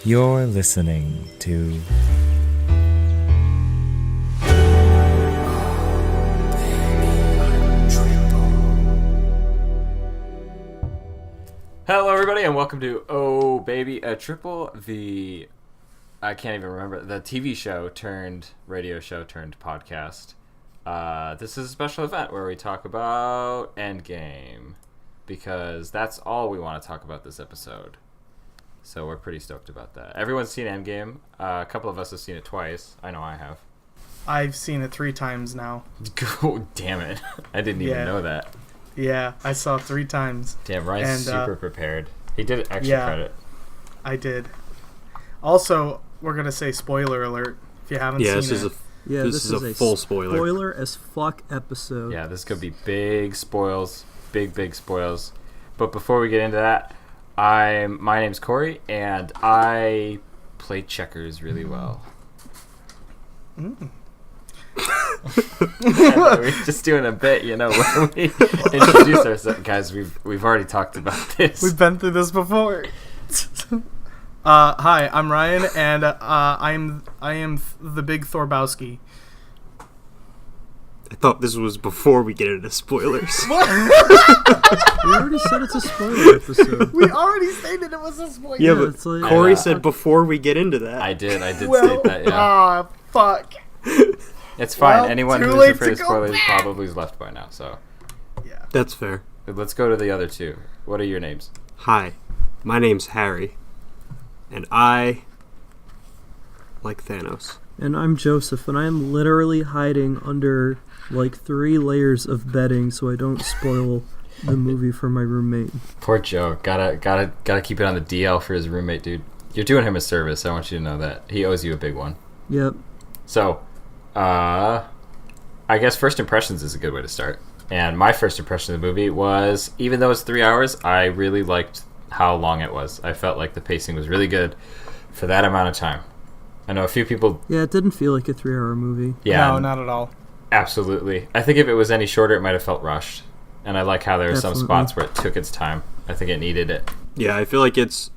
You're listening to Hello, everybody, and welcome to Oh Baby a Triple, I can't even remember, the TV show turned radio show turned podcast. This is a special event where we talk about Endgame, because that's all we want to talk about this episode. So we're pretty stoked about that. Everyone's seen Endgame. A couple of us have seen it twice. I know I have. I've seen it 3 times now. Oh, damn it. I didn't even know that. Yeah, I saw it 3 times. Damn, Ryan's super prepared. He did extra credit. I did. Also, we're going to say spoiler alert if you haven't seen it. This is a full spoiler. Spoiler as fuck episode. Yeah, this could be big spoils. Big spoils. But before we get into that, my name's Corey, and I play checkers really well. We're just doing a bit, when we introduce ourselves. Guys, we've already talked about this. We've been through this before. Hi, I'm Ryan, and I am the big Thorbowski. I thought this was before we get into spoilers. What? We already said it's a spoiler episode. We already stated it was a spoiler. Yeah, but it's like, Corey said before we get into that. I did state that, yeah. Fuck. It's fine. Well, Anyone who's afraid of spoilers probably is left by now, so. Yeah. That's fair. Let's go to the other two. What are your names? Hi, my name's Harry, and I like Thanos. And I'm Joseph, and I am literally hiding under like 3 layers of bedding so I don't spoil the movie for my roommate. Poor Joe. Gotta keep it on the DL for his roommate, dude. You're doing him a service. I want you to know that. He owes you a big one. Yep. So, I guess first impressions is a good way to start. And my first impression of the movie was, even though it's 3 hours, I really liked how long it was. I felt like the pacing was really good for that amount of time. I know a few people... Yeah, it didn't feel like a 3-hour movie. Yeah, no, not at all. Absolutely. I think if it was any shorter, it might have felt rushed. And I like how there were some spots where it took its time. I think it needed it. Yeah, I feel like it's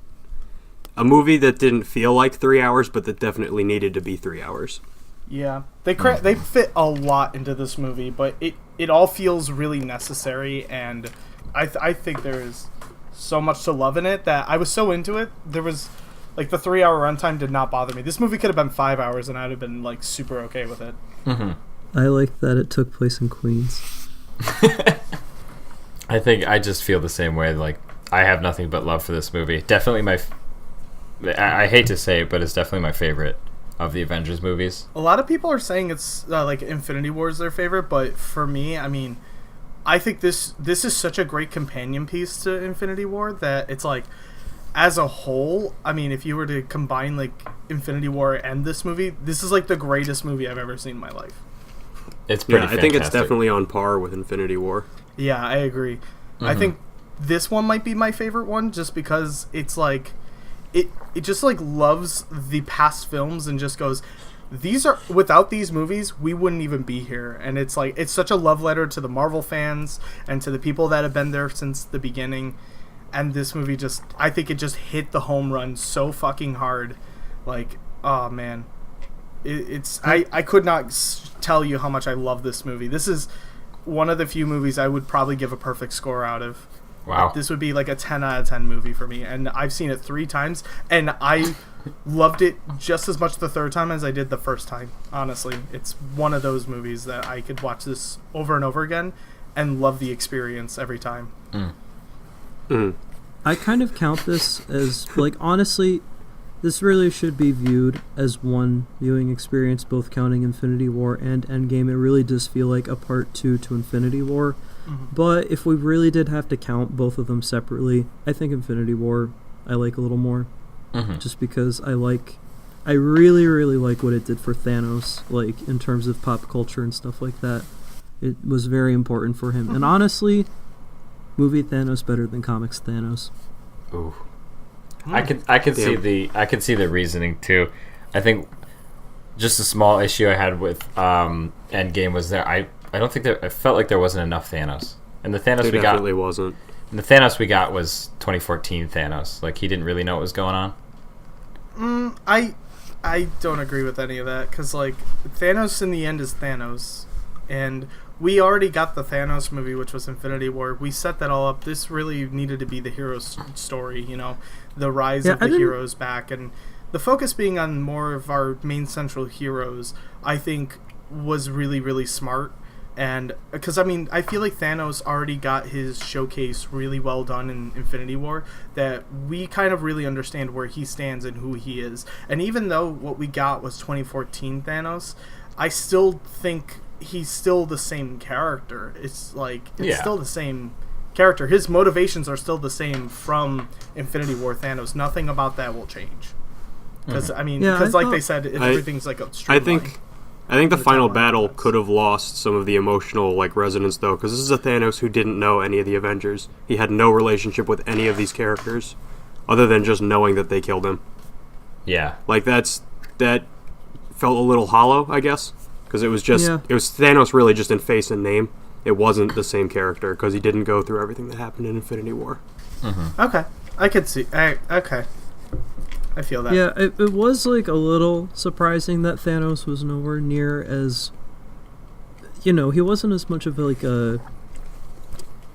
a movie that didn't feel like 3 hours, but that definitely needed to be 3 hours. Yeah, they fit a lot into this movie, but it all feels really necessary, and I think there is so much to love in it that I was so into it. There was, like, the 3-hour runtime did not bother me. This movie could have been 5 hours, and I'd have been, like, super okay with it. Mm-hmm. I like that it took place in Queens. I think I just feel the same way. Like, I have nothing but love for this movie. Definitely I hate to say it, but it's definitely my favorite of the Avengers movies. A lot of people are saying it's like Infinity War is their favorite, but for me, I mean, I think this is such a great companion piece to Infinity War that it's like, as a whole, I mean, if you were to combine like Infinity War and this movie, this is like the greatest movie I've ever seen in my life. It's pretty I think it's definitely on par with Infinity War. Yeah, I agree. Mm-hmm. I think this one might be my favorite one just because it's like it just like loves the past films and just goes, without these movies we wouldn't even be here. And it's like, it's such a love letter to the Marvel fans and to the people that have been there since the beginning. And this movie I think it just hit the home run so fucking hard. Like, oh man, I could not tell you how much I love this movie. This is one of the few movies I would probably give a perfect score out of. Wow. This would be like a 10 out of 10 movie for me. And I've seen it 3 times, and I loved it just as much the third time as I did the first time. Honestly, it's one of those movies that I could watch this over and over again and love the experience every time. I kind of count this as, like, honestly, this really should be viewed as one viewing experience, both counting Infinity War and Endgame. It really does feel like a part 2 to Infinity War. Mm-hmm. But if we really did have to count both of them separately, I think Infinity War I like a little more. Mm-hmm. Just because I really, really like what it did for Thanos, like, in terms of pop culture and stuff like that. It was very important for him. And honestly, movie Thanos better than comics Thanos. Ooh. I can see the reasoning too. I think just a small issue I had with Endgame was that I don't think I felt like there wasn't enough Thanos. And the Thanos we got definitely wasn't. And the Thanos we got was 2014 Thanos. Like, he didn't really know what was going on. I don't agree with any of that, because, like, Thanos in the end is Thanos. And we already got the Thanos movie, which was Infinity War. We set that all up. This really needed to be the hero's story, you know, the rise of the heroes back. And the focus being on more of our main central heroes, I think, was really, really smart. And because, I mean, I feel like Thanos already got his showcase really well done in Infinity War, that we kind of really understand where he stands and who he is. And even though what we got was 2014 Thanos, I still think he's still the same character. It's like, it's still the same character. His motivations are still the same from Infinity War Thanos. Nothing about that will change. Because, I mean, because like they said, everything's like a straight line. I think the final battle could have lost some of the emotional like resonance though, because this is a Thanos who didn't know any of the Avengers. He had no relationship with any of these characters, other than just knowing that they killed him. Yeah, like that felt a little hollow, I guess, because it was just it was Thanos really just in face and name. It wasn't the same character because he didn't go through everything that happened in Infinity War. Mm-hmm. Okay, I could see. Okay. I feel that. Yeah, it was like a little surprising that Thanos was nowhere near as, you know, he wasn't as much of like a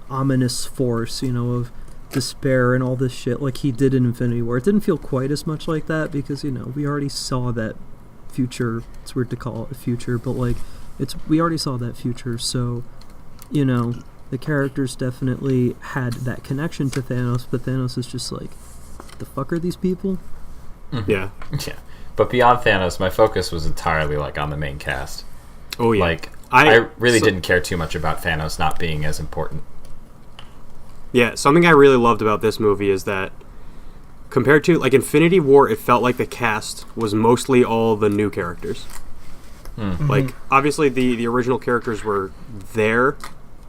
ominous force, you know, of despair and all this shit like he did in Infinity War. It didn't feel quite as much like that because, you know, we already saw that future. It's weird to call it a future, but like we already saw that future, so, you know, the characters definitely had that connection to Thanos, but Thanos is just like, the fuck are these people? Mm-hmm. Yeah. But beyond Thanos, my focus was entirely like on the main cast. Oh yeah. Like I really didn't care too much about Thanos not being as important. Yeah, something I really loved about this movie is that compared to like Infinity War, it felt like the cast was mostly all the new characters. Mm-hmm. Like obviously the original characters were there,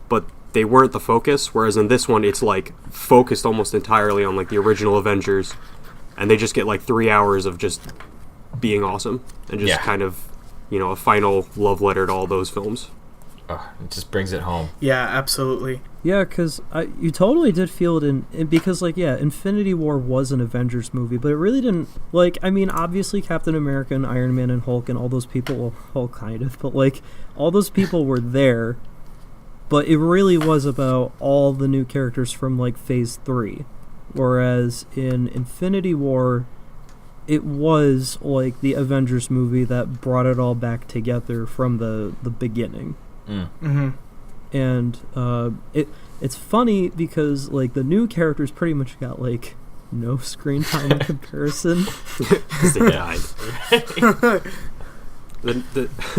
but they weren't the focus, whereas in this one it's like focused almost entirely on like the original Avengers. And they just get like 3 hours of just being awesome and just kind of, you know, a final love letter to all those films. It just brings it home. Yeah, absolutely. Yeah, because you totally did feel it in because, like, yeah, Infinity War was an Avengers movie, but it really didn't, like, I mean, obviously Captain America and Iron Man and Hulk and all those people, well, Hulk kind of, but, like, all those people were there, but it really was about all the new characters from, like, Phase 3. Whereas in Infinity War, it was like the Avengers movie that brought it all back together from the beginning. Mm-hmm. And it's funny because like the new characters pretty much got like no screen time in comparison. They died.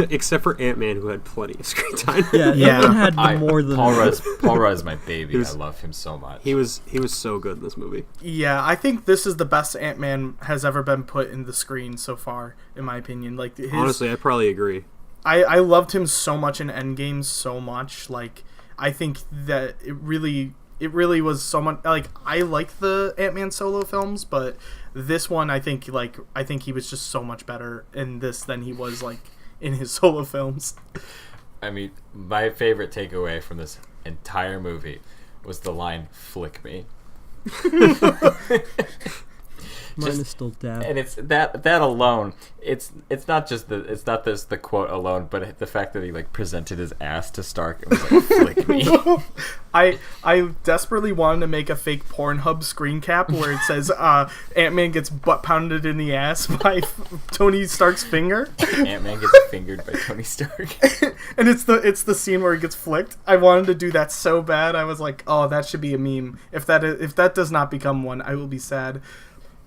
Except for Ant-Man, who had plenty of screen time. Yeah. Ant-Man had more than Paul Rudd is my baby. I love him so much. He was so good in this movie. Yeah, I think this is the best Ant-Man has ever been put in the screen so far, in my opinion. Like honestly, I probably agree. I loved him so much in Endgame, so much. Like, I think that it really was so much. Like, I like the Ant-Man solo films, but this one, I think he was just so much better in this than he was like in his solo films. I mean, my favorite takeaway from this entire movie was the line "Flick me." Mine is still dab. And it's that alone. It's not this the quote alone, but the fact that he like presented his ass to Stark and was like, "Flick me." I desperately wanted to make a fake Pornhub screen cap where it says Ant-Man gets butt pounded in the ass by Tony Stark's finger. Ant-Man gets fingered by Tony Stark. And it's the scene where he gets flicked. I wanted to do that so bad. I was like, oh, that should be a meme. If that does not become one, I will be sad.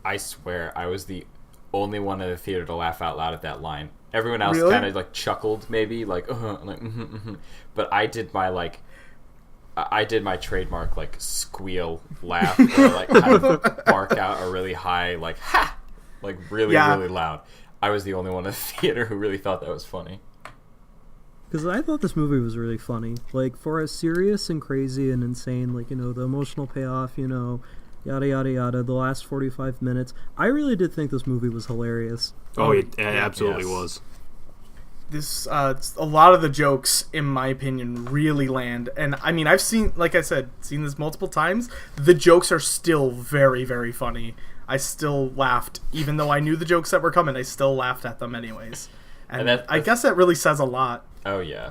I swear, I was the only one in the theater to laugh out loud at that line. Everyone else Really? kind of like chuckled, maybe like, but I did my trademark like squeal laugh, or like kind of bark out a really high like ha, like really loud. I was the only one in the theater who really thought that was funny. Because I thought this movie was really funny. Like, for as serious and crazy and insane, like, you know, the emotional payoff, you know, yada yada yada, the last 45 minutes, I really did think this movie was hilarious. Oh, it absolutely was. This a lot of the jokes, in my opinion, really land. And I mean, I've seen, like I said, seen this multiple times. The jokes are still very, very funny. I still laughed. Even though I knew the jokes that were coming, I still laughed at them anyways. And I guess that really says a lot. Oh, yeah.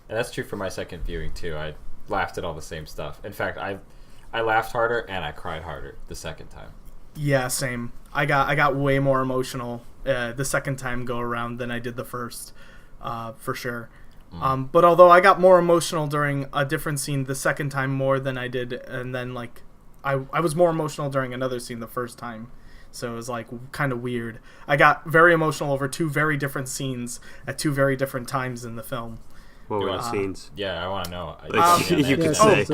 And that's true for my second viewing, too. I laughed at all the same stuff. In fact, I laughed harder and I cried harder the second time. Yeah, same. I got way more emotional the second time go around than I did the first, for sure. But although I got more emotional during a different scene the second time more than I did, and then like I was more emotional during another scene the first time. So it was like kind of weird. I got very emotional over two very different scenes at two very different times in the film. What were the scenes? Yeah, I want to know. You could say.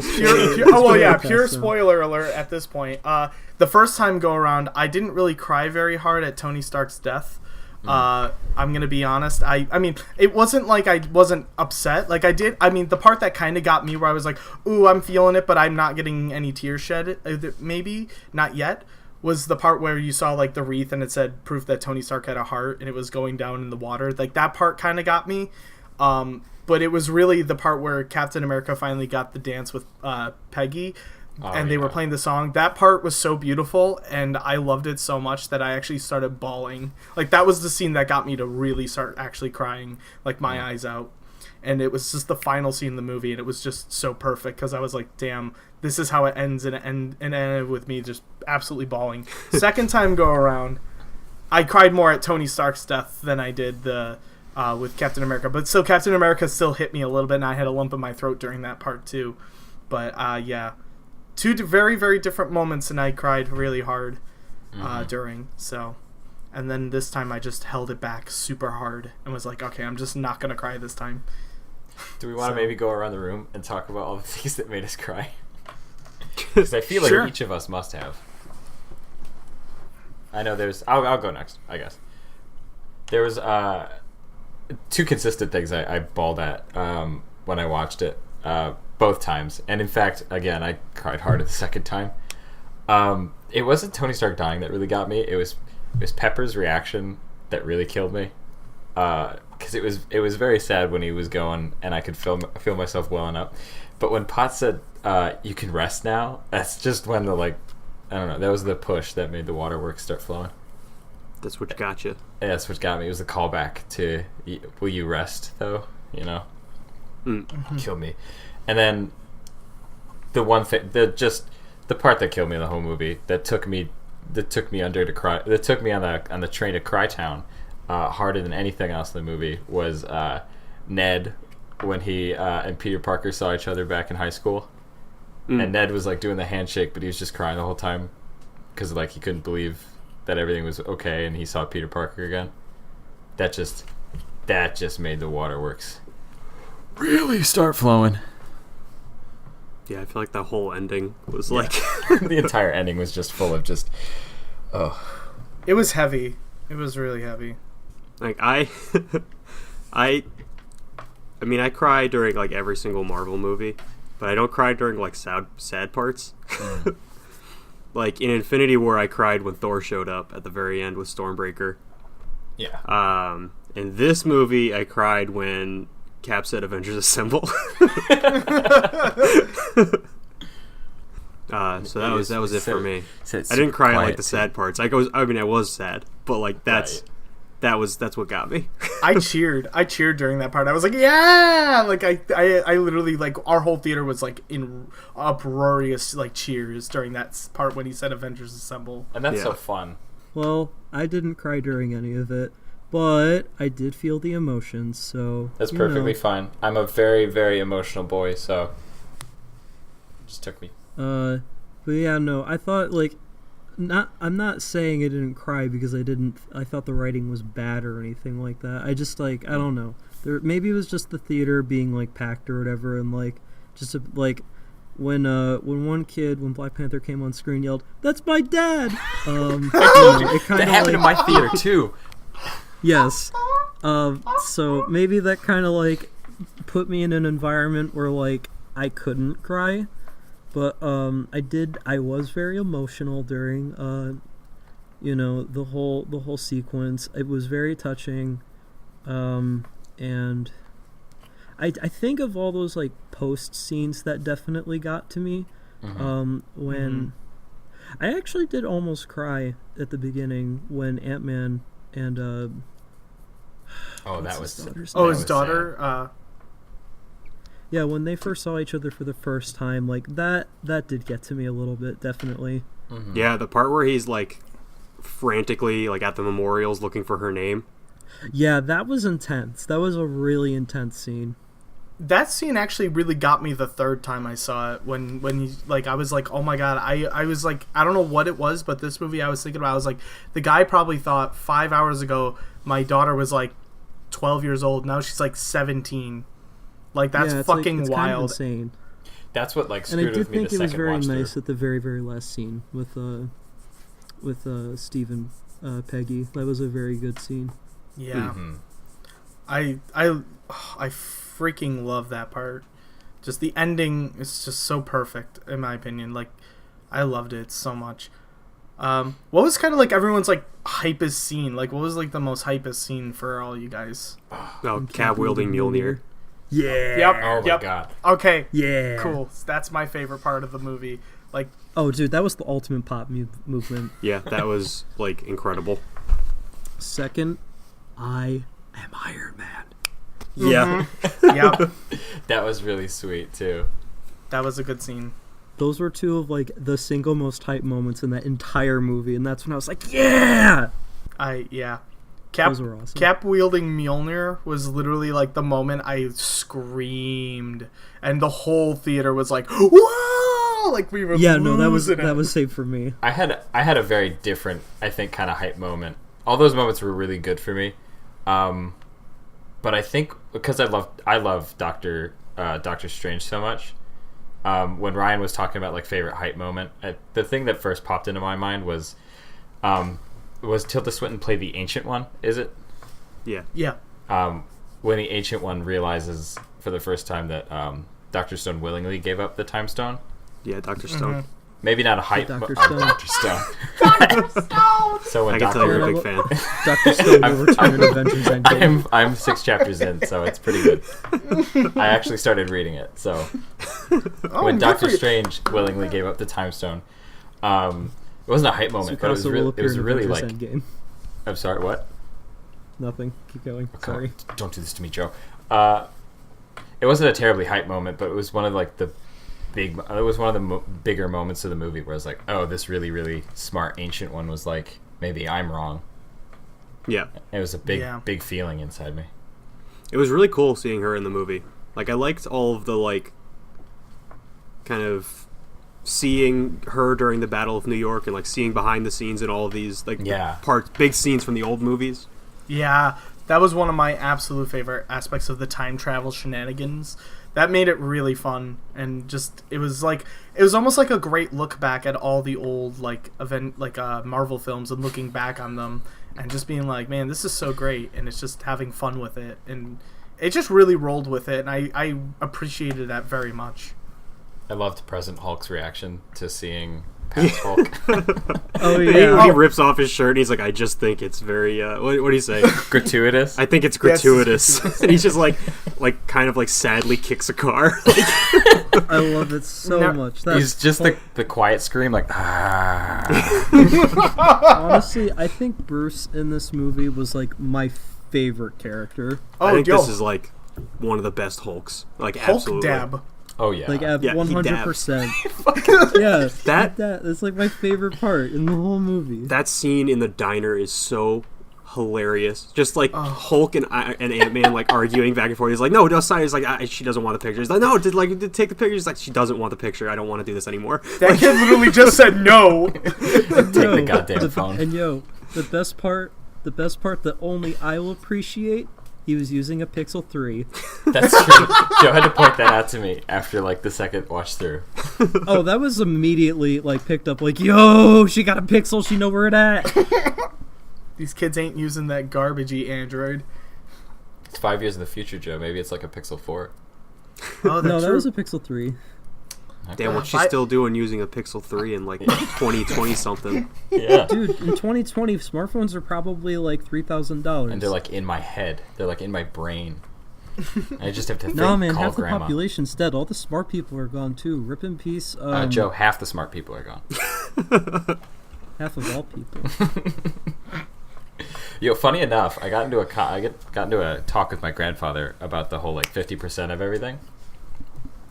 Pure spoiler alert at this point. The first time go around, I didn't really cry very hard at Tony Stark's death. I'm gonna be honest. I mean, it wasn't like I wasn't upset. Like I did. I mean, the part that kind of got me, where I was like, "Ooh, I'm feeling it," but I'm not getting any tears shed. Maybe not yet. Was the part where you saw like the wreath and it said proof that Tony Stark had a heart and it was going down in the water. Like that part kind of got me. But it was really the part where Captain America finally got the dance with Peggy. And they were playing the song. That part was so beautiful, and I loved it so much that I actually started bawling. Like, that was the scene that got me to really start actually crying, like, my eyes out. And it was just the final scene in the movie, and it was just so perfect, because I was like, damn, this is how it ends, and it ended with me just absolutely bawling. Second time go around, I cried more at Tony Stark's death than I did with Captain America. But still, Captain America still hit me a little bit, and I had a lump in my throat during that part, too. But, yeah. Two very, very different moments, and I cried really hard during. So, and then this time I just held it back super hard and was like, okay, I'm just not going to cry this time. Do we want to maybe go around the room and talk about all the things that made us cry? Because I feel like each of us must have. I know there's... I'll go next, I guess. There was two consistent things I bawled at when I watched it. Both times, and in fact, again, I cried harder the second time. It wasn't Tony Stark dying that really got me. It was Pepper's reaction that really killed me. Because it was very sad when he was going, and I could feel myself welling up. But when Potts said, "You can rest now," that's just when the I don't know. That was the push that made the waterworks start flowing. That's what got you. Yeah, that's what got me. It was the callback to "Will you rest?" Though, you know, killed me. And then the one thing, the part that killed me in the whole movie, that took me under to cry, that took me on the train to Crytown, harder than anything else in the movie, was Ned, when he and Peter Parker saw each other back in high school, and Ned was like doing the handshake, but he was just crying the whole time because like he couldn't believe that everything was okay, and he saw Peter Parker again. That just made the waterworks really start flowing. Yeah, I feel like the whole ending was like... The entire ending was just full of just... Oh. It was heavy. It was really heavy. Like, I mean, I cry during, like, every single Marvel movie, but I don't cry during, like, sad parts. Like, in Infinity War, I cried when Thor showed up at the very end with Stormbreaker. Yeah. In this movie, I cried when... Cap said Avengers Assemble. So that was it for me. I didn't cry at like the sad parts. I was sad, but like that's what got me. I cheered during that part. I was like, yeah! Like I literally, like, our whole theater was like in uproarious like cheers during that part when he said Avengers Assemble. And that's so fun. Well, I didn't cry during any of it. But I did feel the emotions, so... That's perfectly fine. I'm a very, very emotional boy, so... It just took me. But yeah, no, I thought, like... I'm not saying I didn't cry because I thought the writing was bad or anything like that. I just, like, I don't know. Maybe it was just the theater being, like, packed or whatever, and, like, just, like... When Black Panther came on screen, yelled, "That's my dad!" It kind of happened in my theater, too. Yes. So maybe that kind of like put me in an environment where like I couldn't cry, but I was very emotional during the whole sequence. It was very touching, and I think of all those like post scenes that definitely got to me. When I actually did almost cry at the beginning when Ant-Man and Oh, what's that his was daughter's Oh, name? his was daughter. Yeah, when they first saw each other for the first time, like that did get to me a little bit, definitely. Mhm. Yeah, the part where he's like frantically like at the memorials looking for her name. Yeah, that was intense. That was a really intense scene. That scene actually really got me the third time I saw it. When he like, I was like, oh my god, I was like, I don't know what it was, but this movie I was thinking about, I was like, the guy probably thought 5 hours ago my daughter was like 12 years old. Now she's like 17. Like, that's yeah, it's fucking like, it's wild. Kind of insane. That's what like And screwed I did with me think the it was second very watch nice through. at the very, very last scene with Steve and Peggy. That was a very good scene. Yeah. Mhm. I freaking love that part. Just the ending is just so perfect in my opinion. Like, I loved it so much. What was kind of like everyone's like hypest scene? Like, what was like the most hypest scene for all you guys? Oh, cab wielding Mjolnir. Yeah. Yep. Oh my yep. god. Okay. Yeah. Cool. That's my favorite part of the movie. Like, Oh, dude, that was the ultimate pop movement. Yeah, that was like incredible. Second, I am Iron Man. Yeah. yep, That was really sweet too. that was a good scene. Those were two of like the single most hype moments in that entire movie, and that's when I was like, yeah. Cap Those were awesome. Cap wielding Mjolnir was literally like the moment I screamed, and the whole theater was like, "Whoa!" Like, we were Yeah, no, that was losing it. safe for me. I had a very different, I think, kind of hype moment. All those moments were really good for me, but I think because I love Doctor Strange so much. When Ryan was talking about like favorite hype moment, the thing that first popped into my mind was Tilda Swinton play the Ancient One? Is it? Yeah. Yeah. When the Ancient One realizes for the first time that Dr. Stone willingly gave up the Time Stone. Yeah, Dr. Stone. Maybe not a hype. Dr. Stone. Dr. Stone. So when I can tell you're a Dr. big fan. Dr. Stone will return in Avengers Endgame. I'm 6 chapters in, so it's pretty good. I actually started reading it, so Oh, when good Doctor for you. Strange willingly gave up the Time Stone, it wasn't a hype moment, but it was Sukasa will really, appear in Avengers Endgame. I'm sorry, what? Nothing. Keep going. Come on, Sorry. don't do this to me, Joe. It wasn't a terribly hype moment, but it was one of like the bigger moments of the movie where it's like, oh, this really, really smart Ancient One was like, maybe I'm wrong. Yeah. It was a big, Yeah. big feeling inside me. It was really cool seeing her in the movie. Like, I liked all of the, like, kind of seeing her during the Battle of New York and, like, seeing behind the scenes and all of these, like, Yeah. big scenes from the old movies. Yeah, that was one of my absolute favorite aspects of the time travel shenanigans. That made it really fun, and just it was almost like a great look back at all the old Marvel films and looking back on them and just being like, man, this is so great, and it's just having fun with it, and it just really rolled with it, and I appreciated that very much. I loved present Hulk's reaction to seeing past Hulk. Oh He yeah. rips off his shirt and he's like, I just think it's very, what do you say? Gratuitous. I think it's Yes, it's gratuitous. gratuitous. And he's just like kind of like sadly kicks a car. I love it so No, much. That's He's just the quiet scream, like, ah. honestly, I think Bruce in this movie was like my favorite character. I think yo, this is like one of the best Hulks. Like, Hulk absolutely. dab. Oh, yeah. Like at Yeah, he 100%. Yeah, That- that's like my favorite part in the whole movie. That scene in the diner is so hilarious. Just like Hulk and Ant-Man like arguing back and forth. He's like, no, decide. He's like, she doesn't want the picture. He's like, no, take the picture. He's like, she doesn't want the picture. I don't want to do this anymore. That kid literally just said no. Take the goddamn phone. And the best part that only I will appreciate, he was using a Pixel 3. That's true. Joe had to point that out to me after like the second watch through. Oh, that was immediately like picked up like, yo, she got a Pixel, she know where it at. These kids ain't using that garbagey Android. It's 5 years in the future, Joe. Maybe it's like a Pixel 4. Oh, that's No, that true. was a Pixel 3. Damn, what's she still doing using a Pixel 3 in like 2020 something? Yeah. Dude, in 2020, smartphones are probably like $3,000. And they're like in my head. They're like in my brain. I just have to think, no, man, call half the grandma. population's dead. All the smart people are gone too. Rip in peace. Joe, half the smart people are gone. Half of all people. Yo, funny enough, I got into a talk with my grandfather about the whole like 50% of everything.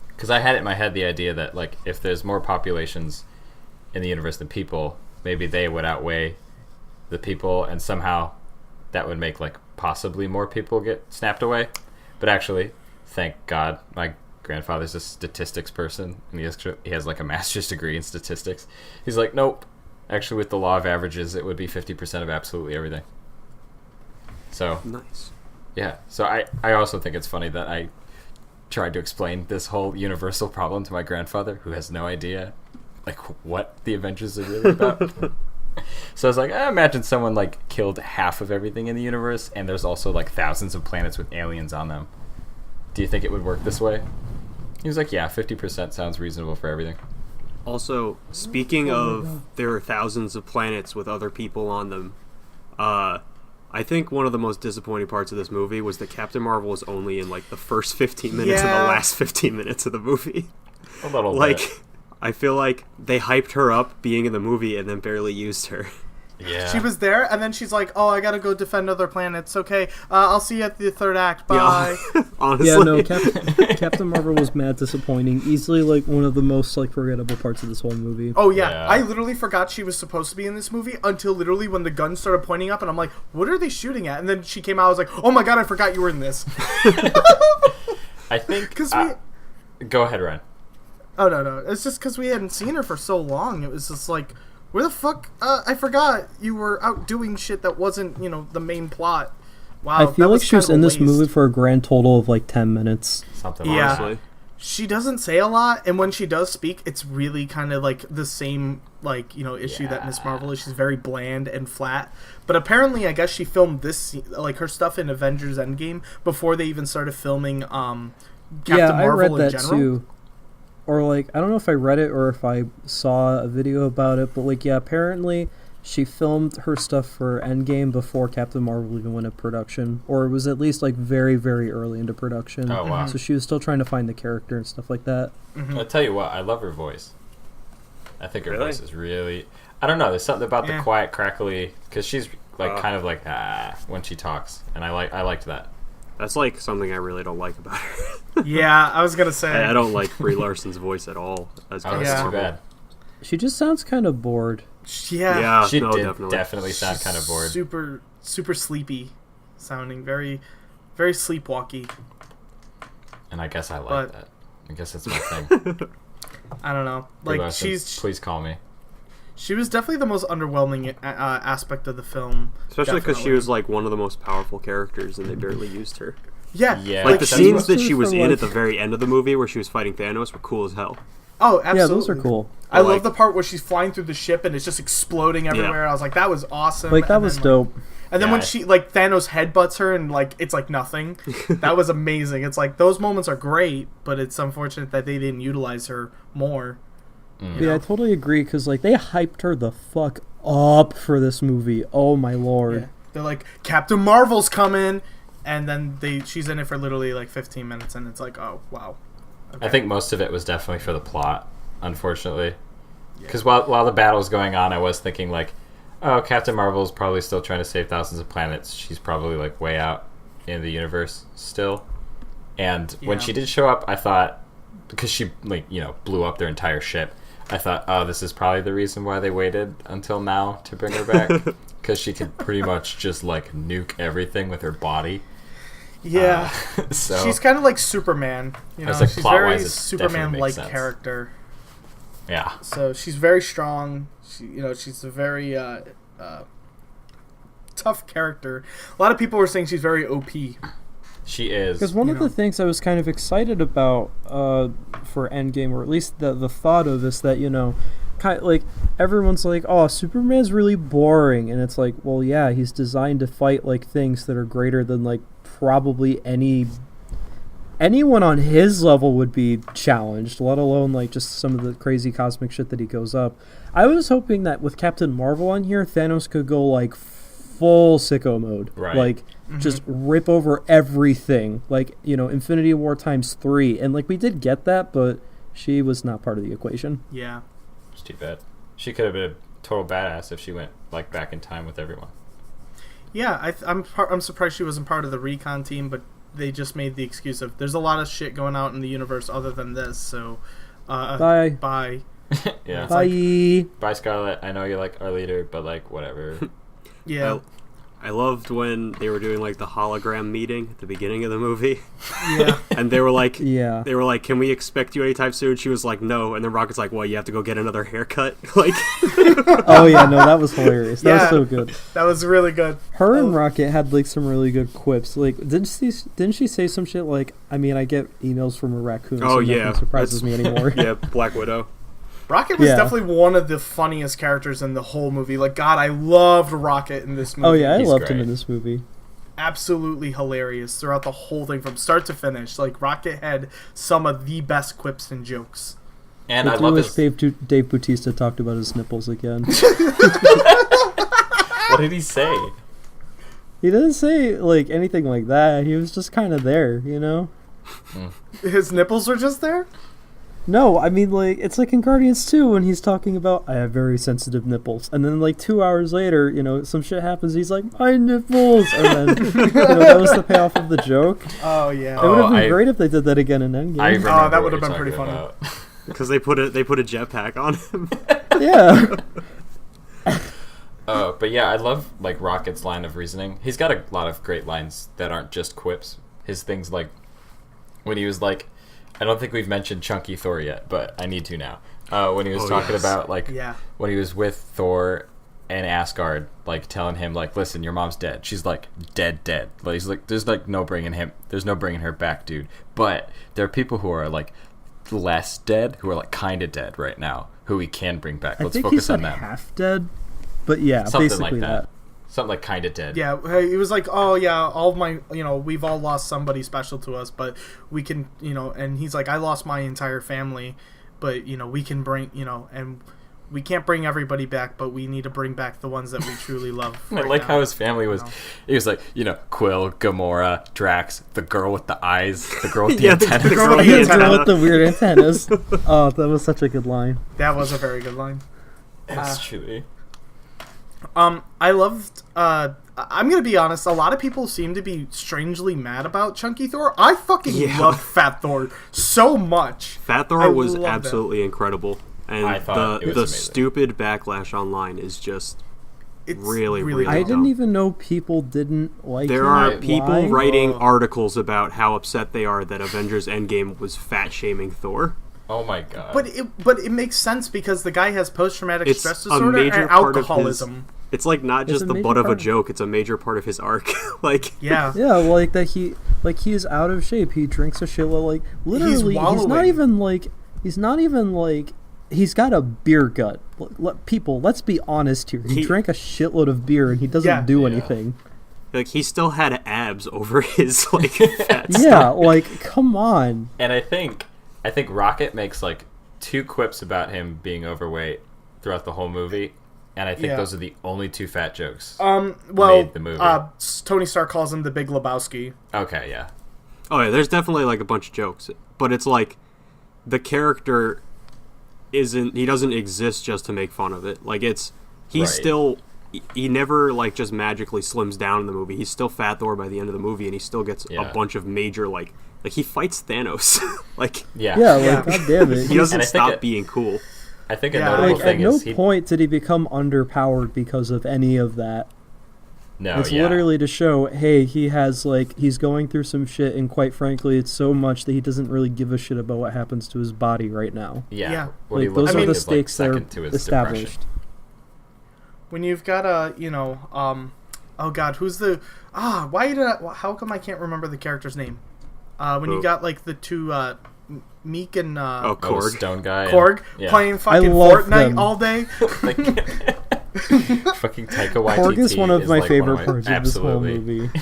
Because I had it in my head the idea that like if there's more populations in the universe than people, maybe they would outweigh the people, and somehow that would make like possibly more people get snapped away. But actually, thank God, my grandfather's a statistics person, and he has like a master's degree in statistics. He's like, nope. Actually, with the law of averages, it would be 50% of absolutely everything. So Nice. yeah. So I also think it's funny that I tried to explain this whole universal problem to my grandfather, who has no idea like what the Avengers are really about. So I was like, imagine someone like killed half of everything in the universe, and there's also like thousands of planets with aliens on them. Do you think it would work this way? He was like, yeah, 50% sounds reasonable for everything. Also, speaking of there are thousands of planets with other people on them, I think one of the most disappointing parts of this movie was that Captain Marvel was only in like the first 15 minutes of the last 15 minutes of the movie. A little like, bit. I feel like they hyped her up being in the movie and then barely used her. Yeah. She was there, and then she's like, "Oh, I gotta go defend other planets. Okay, I'll see you at the third act. Bye." Yeah, honestly. Yeah, no, Captain Marvel was mad disappointing. Easily, like, one of the most, like, forgettable parts of this whole movie. Oh yeah. Yeah. I literally forgot she was supposed to be in this movie until literally when the gun started pointing up, and I'm like, "What are they shooting at?" And then she came out. I was like, "Oh my god, I forgot you were in this." I think... Because Go ahead, Ryan. Oh no, it's just because we hadn't seen her for so long. It was just like, where the fuck? I forgot you were out doing shit that wasn't, the main plot. Wow. I feel like she was in this movie for a grand total of, like, 10 minutes. Something Yeah. like that. She doesn't say a lot, and when she does speak, it's really kind of like the same, like, issue that Miss Marvel is. She's very bland and flat. But apparently, I guess she filmed this, like, her stuff in Avengers Endgame before they even started filming Captain Marvel I read that in general. too. Or, like, I don't know if I read it or if I saw a video about it, but, like, yeah, apparently she filmed her stuff for Endgame before Captain Marvel even went into production. Or it was at least, like, very, very early into production. Oh, wow. So she was still trying to find the character and stuff like that. I'll tell you what, I love her voice. I think her Really? voice is really... I don't know, there's something about the Yeah. quiet, crackly... Because she's, like, kind of like, when she talks. And I liked that. That's like something I really don't like about her. Yeah, I was gonna say. I don't like Brie Larson's voice at all. As Oh, Captain that's too Marvel. bad. She just sounds kind of bored. Yeah. Yeah, She no, did definitely. definitely sound kind of bored. Super, super sleepy sounding. Very, very sleepwalky. And I guess I like But- that. I guess that's my thing. I don't know. Brie Like, Larson, she's... please call me. She was definitely the most underwhelming aspect of the film. Especially because she Definitely. was like one of the most powerful characters and they barely used her. Yeah. Yeah. Like the that's scenes what- that she was From, in like- at the very end of the movie where she was fighting Thanos were cool as hell. Oh, absolutely. Yeah, those are cool. I Like- love the part where she's flying through the ship and it's just exploding everywhere. I was like, that was awesome. Like, that And was then, dope. And then Yeah. when she, like, Thanos headbutts her and, like, it's like nothing. That was amazing. It's like, those moments are great, but it's unfortunate that they didn't utilize her more. Yeah, I totally agree, because, like, they hyped her the fuck up for this movie. Oh, my lord. Yeah. They're like, Captain Marvel's coming, and then she's in it for literally like 15 minutes, and it's like, oh wow. Okay. I think most of it was definitely for the plot, unfortunately. Because while the battle was going on, I was thinking like, oh, Captain Marvel's probably still trying to save thousands of planets. She's probably like way out in the universe still. And when Yeah. she did show up, I thought, because she blew up their entire ship, I thought, oh, this is probably the reason why they waited until now to bring her back. Because she could pretty much just like nuke everything with her body. Yeah, So she's kind of like Superman. You know, was like, she's plot-wise, very it definitely Superman-like makes sense. character. yeah. So she's very strong. She's a very tough character. A lot of people were saying she's very OP. She is. Because one You of know. the things I was kind of excited about for Endgame, or at least the thought of, is that, like, everyone's like, oh, Superman's really boring. And it's like, well, yeah, he's designed to fight, like, things that are greater than, like, probably anyone on his level would be challenged, let alone, like, just some of the crazy cosmic shit that he goes up. I was hoping that with Captain Marvel on here, Thanos could go, like, full sicko mode. Right. Like, just rip over everything. Like, Infinity War times 3. And, like, we did get that, but she was not part of the equation. Yeah. It's too bad. She could have been a total badass if she went like back in time with everyone. Yeah, I'm surprised she wasn't part of the recon team, but they just made the excuse of there's a lot of shit going out in the universe other than this, so Bye. bye. Yeah. Bye. Bye, Scarlett. I know you're like our leader, but like whatever. Yeah. I loved when they were doing like the hologram meeting at the beginning of the movie. Yeah. And they were like, Yeah. can we expect you anytime soon? She was like, no. And then Rocket's like, well, you have to go get another haircut. Like, Oh yeah, no, that was hilarious. That was so good. That was really good. Her and Rocket had like some really good quips. Like, didn't she say some shit like, I mean, I get emails from a raccoon, so nothing surprises me anymore. Yeah, Black Widow. Rocket was definitely one of the funniest characters in the whole movie. Like, God, I loved Rocket in this movie. Oh yeah, I He's loved great. him in this movie. Absolutely hilarious throughout the whole thing from start to finish. Like, Rocket had some of the best quips and jokes. And I I do love wish this. Dave Bautista talked about his nipples again. What did he say? He didn't say like anything like that. He was just kind of there, you know. His nipples were just there? No, I mean, like, it's like in Guardians 2 when he's talking about, I have very sensitive nipples. And then, like, 2 hours later, you know, some shit happens, he's like, my nipples! And then, you know, that was the payoff of the joke. Oh, yeah. It would have been great if they did that again in Endgame. I remember that what would have you're been pretty talking funny. about. Because they put a jetpack on him. Yeah. But yeah, I love like Rocket's line of reasoning. He's got a lot of great lines that aren't just quips. His things like when he was like, I don't think we've mentioned Chunky Thor yet, but I need to now. When he was talking about like when he was with Thor and Asgard, like telling him like, listen, your mom's dead. She's like dead. Like, he's like, there's no bringing her back, dude. But there are people who are like less dead, who are like kind of dead right now, who we can bring back. Let's focus on them. Half dead, but yeah, Something basically like that. Something like kind of dead. Yeah, he was like, oh, yeah, all of my, you know, we've all lost somebody special to us, but we can, you know, and he's like, I lost my entire family, but, you know, we can bring, you know, and we can't bring everybody back, but we need to bring back the ones that we truly love. I like how his family was, he was like, you know, Quill, Gamora, Drax, the girl with the eyes, the girl with the antennas. the girl with The the girl antenna. with the weird antennas. Oh, that was such a good line. That was a very good line. That's truly. I loved, I'm going to be honest, a lot of people seem to be strangely mad about Chunky Thor. I fucking love Fat Thor so much. Fat Thor was absolutely incredible. And I thought it was the amazing. stupid backlash online is just really I dumb. didn't even know people didn't like There him. are Why? people writing articles about how upset they are that Avengers Endgame was fat shaming Thor. Oh my god. But it makes sense because the guy has post-traumatic It's stress a disorder major and part of his. alcoholism. It's like not It's just a the major butt of a part. joke; it's a major part of his arc. Like, Yeah. Yeah, well, like that he is out of shape. He drinks a shitload. Like literally, he's not even like he's got a beer gut. People, let's be honest here. He drank a shitload of beer and he doesn't do anything. like he still had abs over his like fat Yeah, stuff. like come on. And I think Rocket makes like 2 quips about him being overweight throughout the whole movie, and I think those are the only 2 fat jokes. Well, made the movie. Tony Stark calls him the Big Lebowski. Okay, yeah. Oh yeah, there's definitely like a bunch of jokes, but it's like the character he doesn't exist just to make fun of it. Like he's still he never like just magically slims down in the movie. He's still Fat Thor by the end of the movie, and he still gets a bunch of major like he fights Thanos. like Yeah, like god damn it. he doesn't And I think stop being cool. I think a notable Like at thing no is point did he become underpowered because of any of that. No, It's literally to show, hey, he's going through some shit, and quite frankly, it's so much that he doesn't really give a shit about what happens to his body right now. Yeah. What he Like looks those are like the is, like, stakes that are second to his established. depression. When you've got oh god, how come I can't remember the character's name? When you got like the 2 Meek and Oh, Korg. Stone guy. Korg Yeah. playing fucking love Fortnite them. all day. Fucking Taika Waititi. Korg is one of my like favorite one of my- parts of this whole absolutely. movie.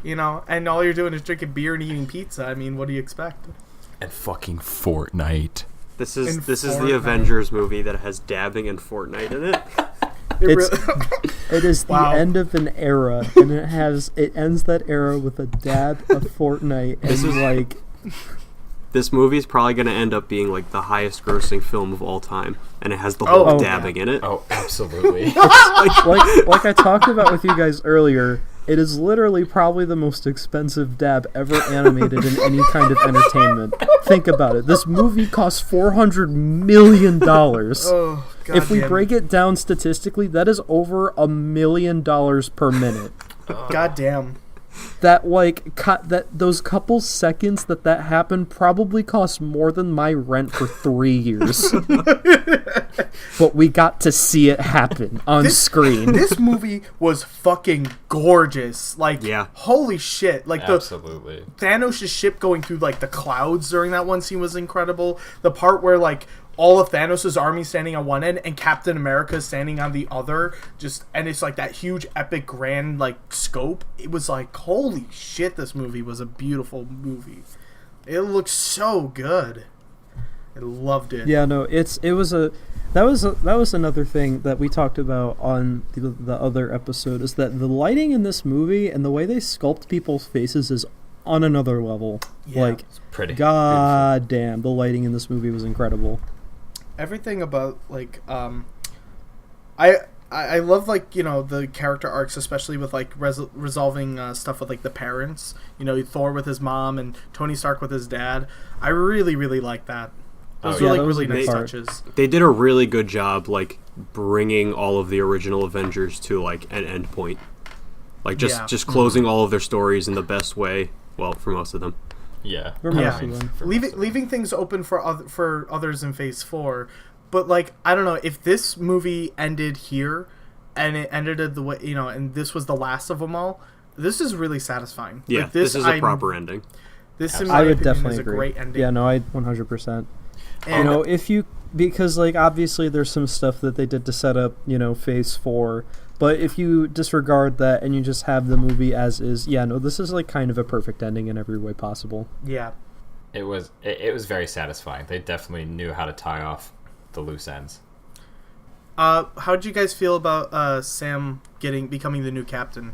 You know, and all you're doing is drinking beer and eating pizza. I mean, what do you expect? And fucking Fortnite. This is In the Fortnite. Avengers movie that has dabbing and Fortnite in it. It is the Wow. end of an era, and it ends that era with a dab of Fortnite, and This is- like this movie is probably going to end up being like the highest grossing film of all time, and it has the whole dabbing in it. Oh, absolutely. like I talked about with you guys earlier, it is literally probably the most expensive dab ever animated in any kind of entertainment. Think about it. This movie cost $400 million. Oh, God if we damn. break it down statistically, that is over $1 million per minute. God damn. That those couple seconds that happened probably cost more than my rent for 3 years. But we got to see it happen on screen. This movie was fucking gorgeous. Like, holy shit. Like, Absolutely. Thanos' ship going through, like, the clouds during that one scene was incredible. The part where, like, all of Thanos' army standing on one end and Captain America standing on the other, and it's like that huge epic grand like scope. It was like, holy shit, this movie was a beautiful movie. It looked so good. I loved it. Yeah, no, that was another thing that we talked about on the other episode, is that the lighting in this movie and the way they sculpt people's faces is on another level. Yeah. Like, It's pretty. God damn, the lighting in this movie was incredible. Everything about like I love, like, you know, the character arcs, especially with like resolving stuff with like the parents, you know, Thor with his mom and Tony Stark with his dad. I really like that. Those were like really nice touches. They did a really good job like bringing all of the original Avengers to like an end point, like just closing all of their stories in the best way, well, for most of them. Yeah. For most of them. Leaving things open for others in Phase 4, but like, I don't know, if this movie ended here and it ended the way, you know, and this was the last of them all, this is really satisfying. Yeah, like, this is a proper ending. This, in my I would opinion, definitely is a agree. great ending. Yeah, no, I 100%. And, You know, because like obviously there's some stuff that they did to set up, you know, Phase 4. But if you disregard that and you just have the movie as is, yeah, no, this is like kind of a perfect ending in every way possible. yeah. It was very satisfying. They definitely knew how to tie off the loose ends. How'd you guys feel about Sam becoming the new captain?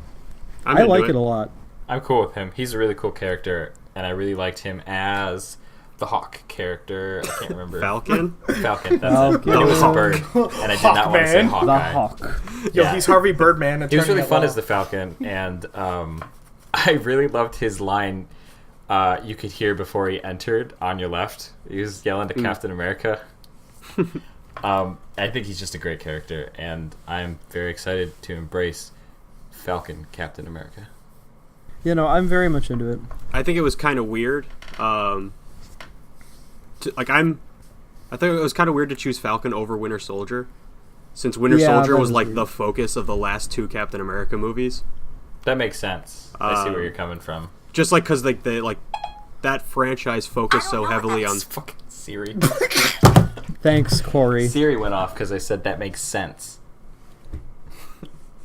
I like it a lot. I'm cool with him. He's a really cool character, and I really liked him as the Hawk character. I can't remember. Falcon? Falcon, that's Falcon. it. It was a bird, and I did not want to say Hawkman. Hawkeye. The Hawk. Yo, Yeah. he's Harvey Birdman. He was really fun as the Falcon, and I really loved his line you could hear before he entered on your left. He was yelling to Captain America. I think he's just a great character, and I'm very excited to embrace Falcon Captain America. You know, I'm very much into it. I think it was kind of weird. I think it was kind of weird to choose Falcon over Winter Soldier, since Winter Soldier that was was like weird. the focus of the last two Captain America movies. That makes sense. I see where you're coming from. Just like because that franchise focused so heavily on. Fucking Siri. Thanks, Corey. Siri went off because I said that makes sense.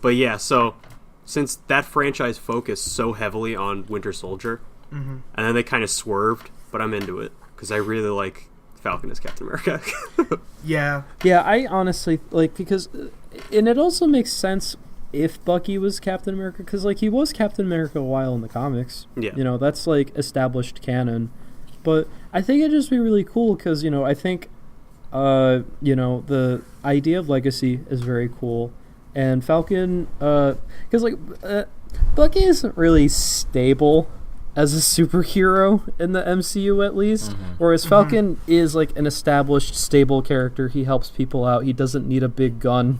But yeah, so since that franchise focused so heavily on Winter Soldier, and then they kind of swerved, but I'm into it because I really like Falcon as Captain America. Yeah. Yeah, I honestly like, because, and it also makes sense if Bucky was Captain America, because like he was Captain America a while in the comics. Yeah. You know, that's like established canon. But I think it'd just be really cool because, you know, I think, you know, the idea of legacy is very cool. And Falcon, because like Bucky isn't really stable as a superhero in the MCU, at least, whereas Falcon is like an established, stable character. He helps people out. He doesn't need a big gun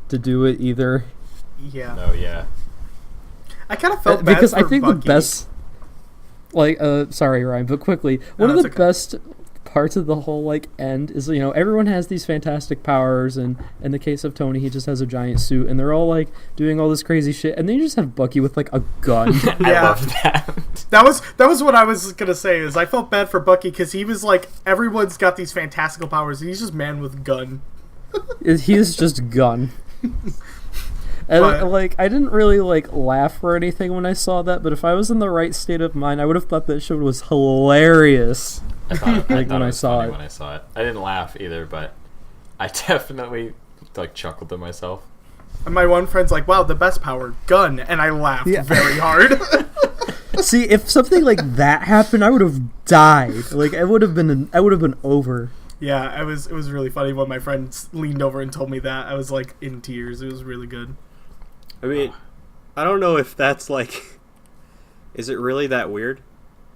to do it either. Yeah. Oh, yeah. I kind of felt bad Because for I think Bucky. the best, like, sorry, Ryan, but quickly, one of it's the okay. best parts of the whole like end is, you know, everyone has these fantastic powers, and in the case of Tony, he just has a giant suit, and they're all like doing all this crazy shit, and then you just have Bucky with like a gun. I Yeah. love that. That was what I was gonna say. Is I felt bad for Bucky because he was like, everyone's got these fantastical powers, and he's just man with gun. He is just gun. And But- like, I didn't really like laugh or anything when I saw that, but if I was in the right state of mind, I would have thought that shit was hilarious. I thought Like, it when I was saw funny it. when I saw it. I didn't laugh either, but I definitely like chuckled to myself. And my one friend's like, "Wow, the best power, gun," and I laughed Yeah. very hard. See, if something like that happened, I would have died. Like I would have been over. Yeah, it was really funny when my friend leaned over and told me that. I was like in tears. It was really good. I mean, I don't know if that's like, is it really that weird?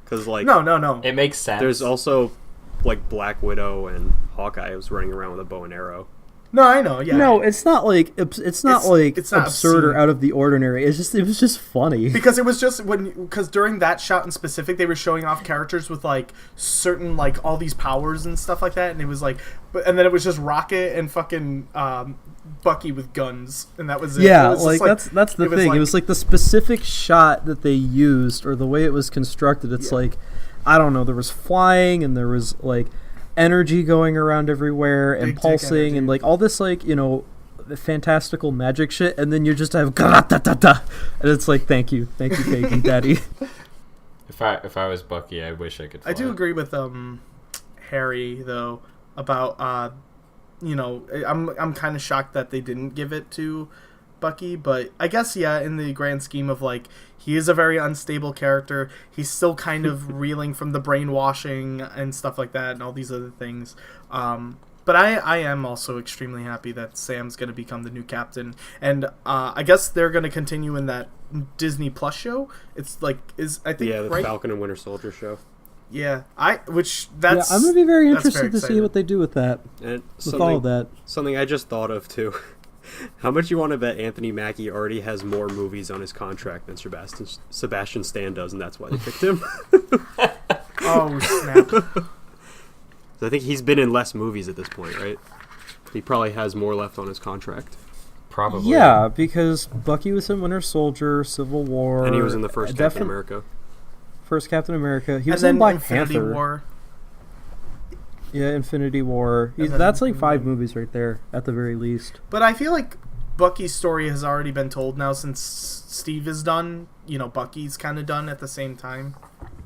Because like, no. It makes sense. there's also like Black Widow and Hawkeye was running around with a bow and arrow. No, I know. Yeah. No, it's not like it's not It's not absurd or obscene. out of the ordinary. It was just funny. Because it was just because during that shot in specific, they were showing off characters with like certain like all these powers and stuff like that, and it was like, and then it was just Rocket and fucking Bucky with guns, and that was it. Yeah, It was like just, that's the thing. It was like the specific shot that they used or the way it was constructed. It's like, I don't know. There was flying and there was like energy going around everywhere and Big dick pulsing energy. and like all this like the fantastical magic shit, and then you just have and it's like thank you Peggy Daddy. If I was Bucky, I wish I could fly. I do agree with Harry though about I'm kind of shocked that they didn't give it to Bucky, but I guess in the grand scheme of like he is a very unstable character. He's still kind of reeling from the brainwashing and stuff like that and all these other things. But I am also extremely happy that Sam's going to become the new captain, and I guess they're going to continue in that Disney Plus show. It's like I think Yeah, the right? Falcon and Winter Soldier show. Yeah, that's I'm gonna be very that's interested to see exciting. what they do with that. And With all of that. Something I just thought of too. How much you want to bet Anthony Mackie already has more movies on his contract than Sebastian Stan does, and that's why they picked him? Oh snap! I think he's been in less movies at this point, right? He probably has more left on his contract. Probably. Yeah, because Bucky was in Winter Soldier, Civil War, And he was in the first Captain America. First Captain America. He And was then in Black Infinity Panther. War. Yeah, Infinity War. And then- That's like 5 movies right there, at the very least. But I feel like Bucky's story has already been told now since Steve is done. Bucky's kind of done at the same time,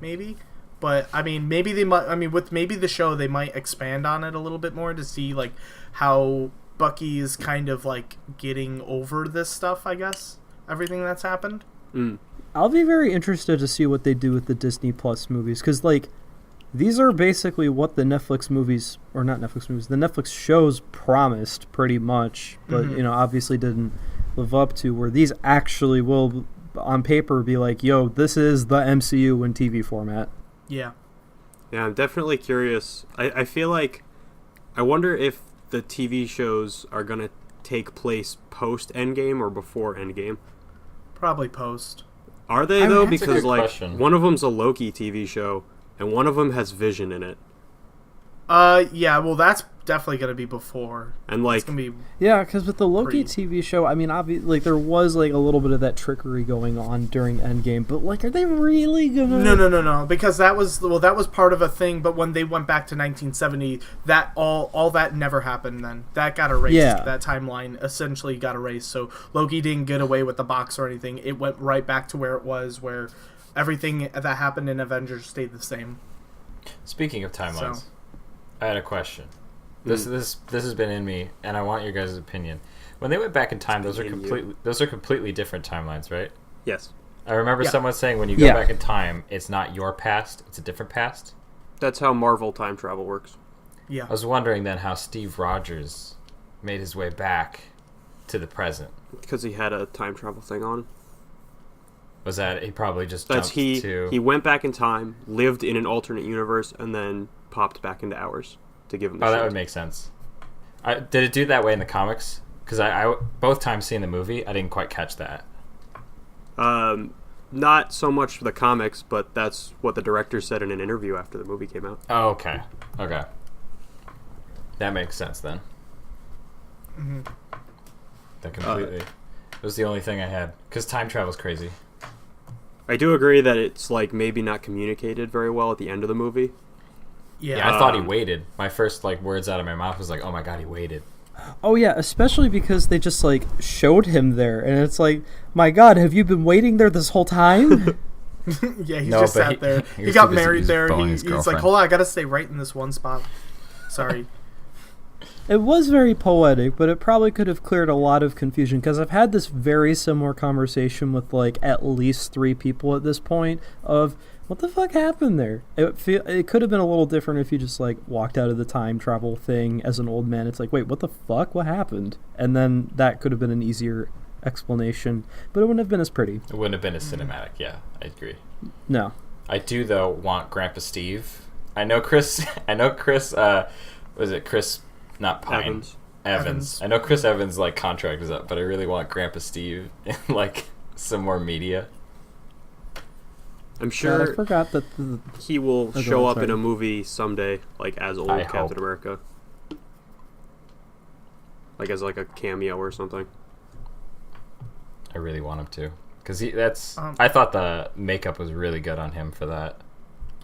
maybe. But I mean, maybe they might. I mean, with maybe the show, they might expand on it a little bit more to see like how Bucky is kind of like getting over this stuff. I guess everything that's happened. I'll be very interested to see what they do with the Disney Plus movies, because like these are basically what the Netflix movies, or not Netflix movies, the Netflix shows promised pretty much, but obviously didn't live up to. Where these actually will, on paper, be like, yo, this is the MCU in TV format. Yeah. Yeah, I'm definitely curious. I feel like, I wonder if the TV shows are going to take place post Endgame or before Endgame. Probably post. Are they, I mean, though? that's a Because, good like, question. one of them's a Loki TV show, and one of them has Vision in it. Yeah. Well, that's definitely gonna be before. And, It's like, gonna be. Yeah, because with the Loki Pre- TV show, I mean, obviously, like there was like a little bit of that trickery going on during Endgame, but like, are they really gonna? No. Because that was part of a thing. But when they went back to 1970, that all that never happened. Then that got erased. Yeah. That timeline essentially got erased. So Loki didn't get away with the box or anything. It went right back to where it was, where everything that happened in Avengers stayed the same. Speaking of timelines, So- I had a question. This has been in me, and I want your guys' opinion. When they went back in time, those are completely different timelines, right? yes. I remember Yeah. someone saying when you go Yeah. back in time, it's not your past; it's a different past. That's how Marvel time travel works. Yeah. I was wondering then how Steve Rogers made his way back to the present. Because he had a time travel thing on. Was that he probably just That's jumped to? he went back in time, lived in an alternate universe, and then popped back into ours to give him the Oh, that shield. would make sense. Did it do that way in the comics? Because I both times seeing the movie, I didn't quite catch that. Not so much for the comics, but that's what the director said in an interview after the movie came out. Oh, okay. That makes sense then. That completely. It was the only thing I had. Because time travel's crazy. I do agree that it's like maybe not communicated very well at the end of the movie. Yeah, I thought he waited. My first words out of my mouth was like, "Oh my god, he waited." Oh yeah, especially because they just like showed him there, and it's like, my God, have you been waiting there this whole time? Yeah, he No, just but sat he- there. he He was got too busy married just there. boning his He's like, girlfriend. hold on, I gotta stay right in this one spot. Sorry. It was very poetic, but it probably could have cleared a lot of confusion, because I've had this very similar conversation with like at least 3 people at this point of, what the fuck happened there? It could have been a little different if you just like walked out of the time travel thing as an old man. It's like, wait, what the fuck? What happened? And then that could have been an easier explanation, but it wouldn't have been as pretty. It wouldn't have been as cinematic. Yeah, I agree. No. I do though want Grandpa Steve. I know Chris. Was it Chris? Not Pine. Evans. I know Chris Evans' like contract is up, but I really want Grandpa Steve in like some more media. I'm sure God, I forgot that he will show up in a movie someday, like as old Captain America, like as like a cameo or something. I really want him to, because I thought the makeup was really good on him for that.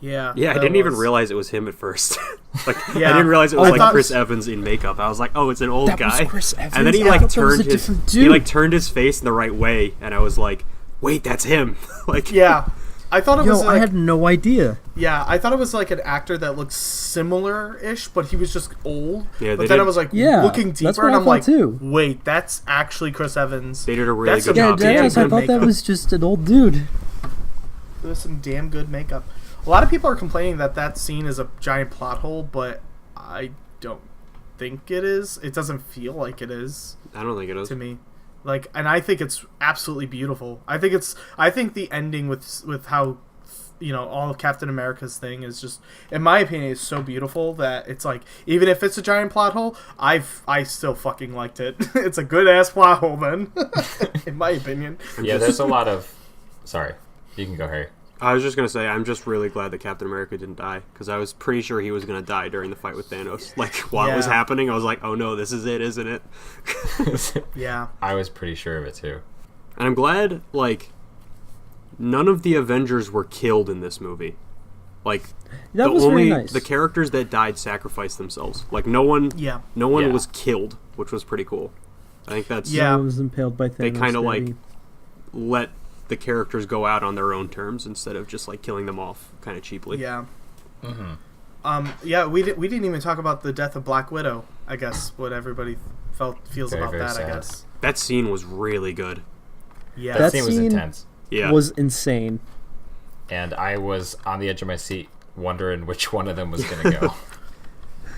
Yeah. Yeah, I didn't even realize it was him at first. Like, Yeah. I didn't realize it was like thought- Chris Evans in makeup. I was like, oh, it's an old That was guy. Chris Evans? And then he I like thought that was turned a his different he dude. like turned his face in the right way, and I was like, wait, that's him. Like, Yeah. I thought it was I like, had no idea. yeah, I thought it was like an actor that looked similar-ish, but he was just old. Yeah, but they then I did- was like Yeah, looking that's deeper, what and I I'm thought like, too. wait, that's actually Chris Evans. they did a really That's good a- Yeah, job. damn Dennis, good I thought that makeup. was just an old dude. There was some damn good makeup. A lot of people are complaining that scene is a giant plot hole, but I don't think it is. It doesn't feel like it is I don't think it is. to me. Like, and I think it's absolutely beautiful. I think the ending with how, you know, all of Captain America's thing is just, in my opinion, is so beautiful that it's like, even if it's a giant plot hole, I still fucking liked it. It's a good ass plot hole then, in my opinion. Yeah, there's a lot of. Sorry, you can go, Harry. I was just gonna say, I'm just really glad that Captain America didn't die, because I was pretty sure he was gonna die during the fight with Thanos. Like, while it was Yeah. happening, I was like, oh no, this is it, isn't it? Yeah. I was pretty sure of it too. And I'm glad, like, none of the Avengers were killed in this movie. Like, That was very only nice. the characters that died sacrificed themselves. Like, no one Yeah. Yeah. was killed, which was pretty cool. I think that's Yeah. No one was impaled by Thanos. they kind of did like he? let the characters go out on their own terms instead of just like killing them off kind of cheaply. Yeah. Mm-hmm. Yeah, we didn't even talk about the death of Black Widow. I guess what everybody feels Very, about very that. sad. I guess. That scene was really good. Yeah. That That scene was scene- intense, Yeah. was insane. and I was on the edge of my seat wondering which one of them was gonna go.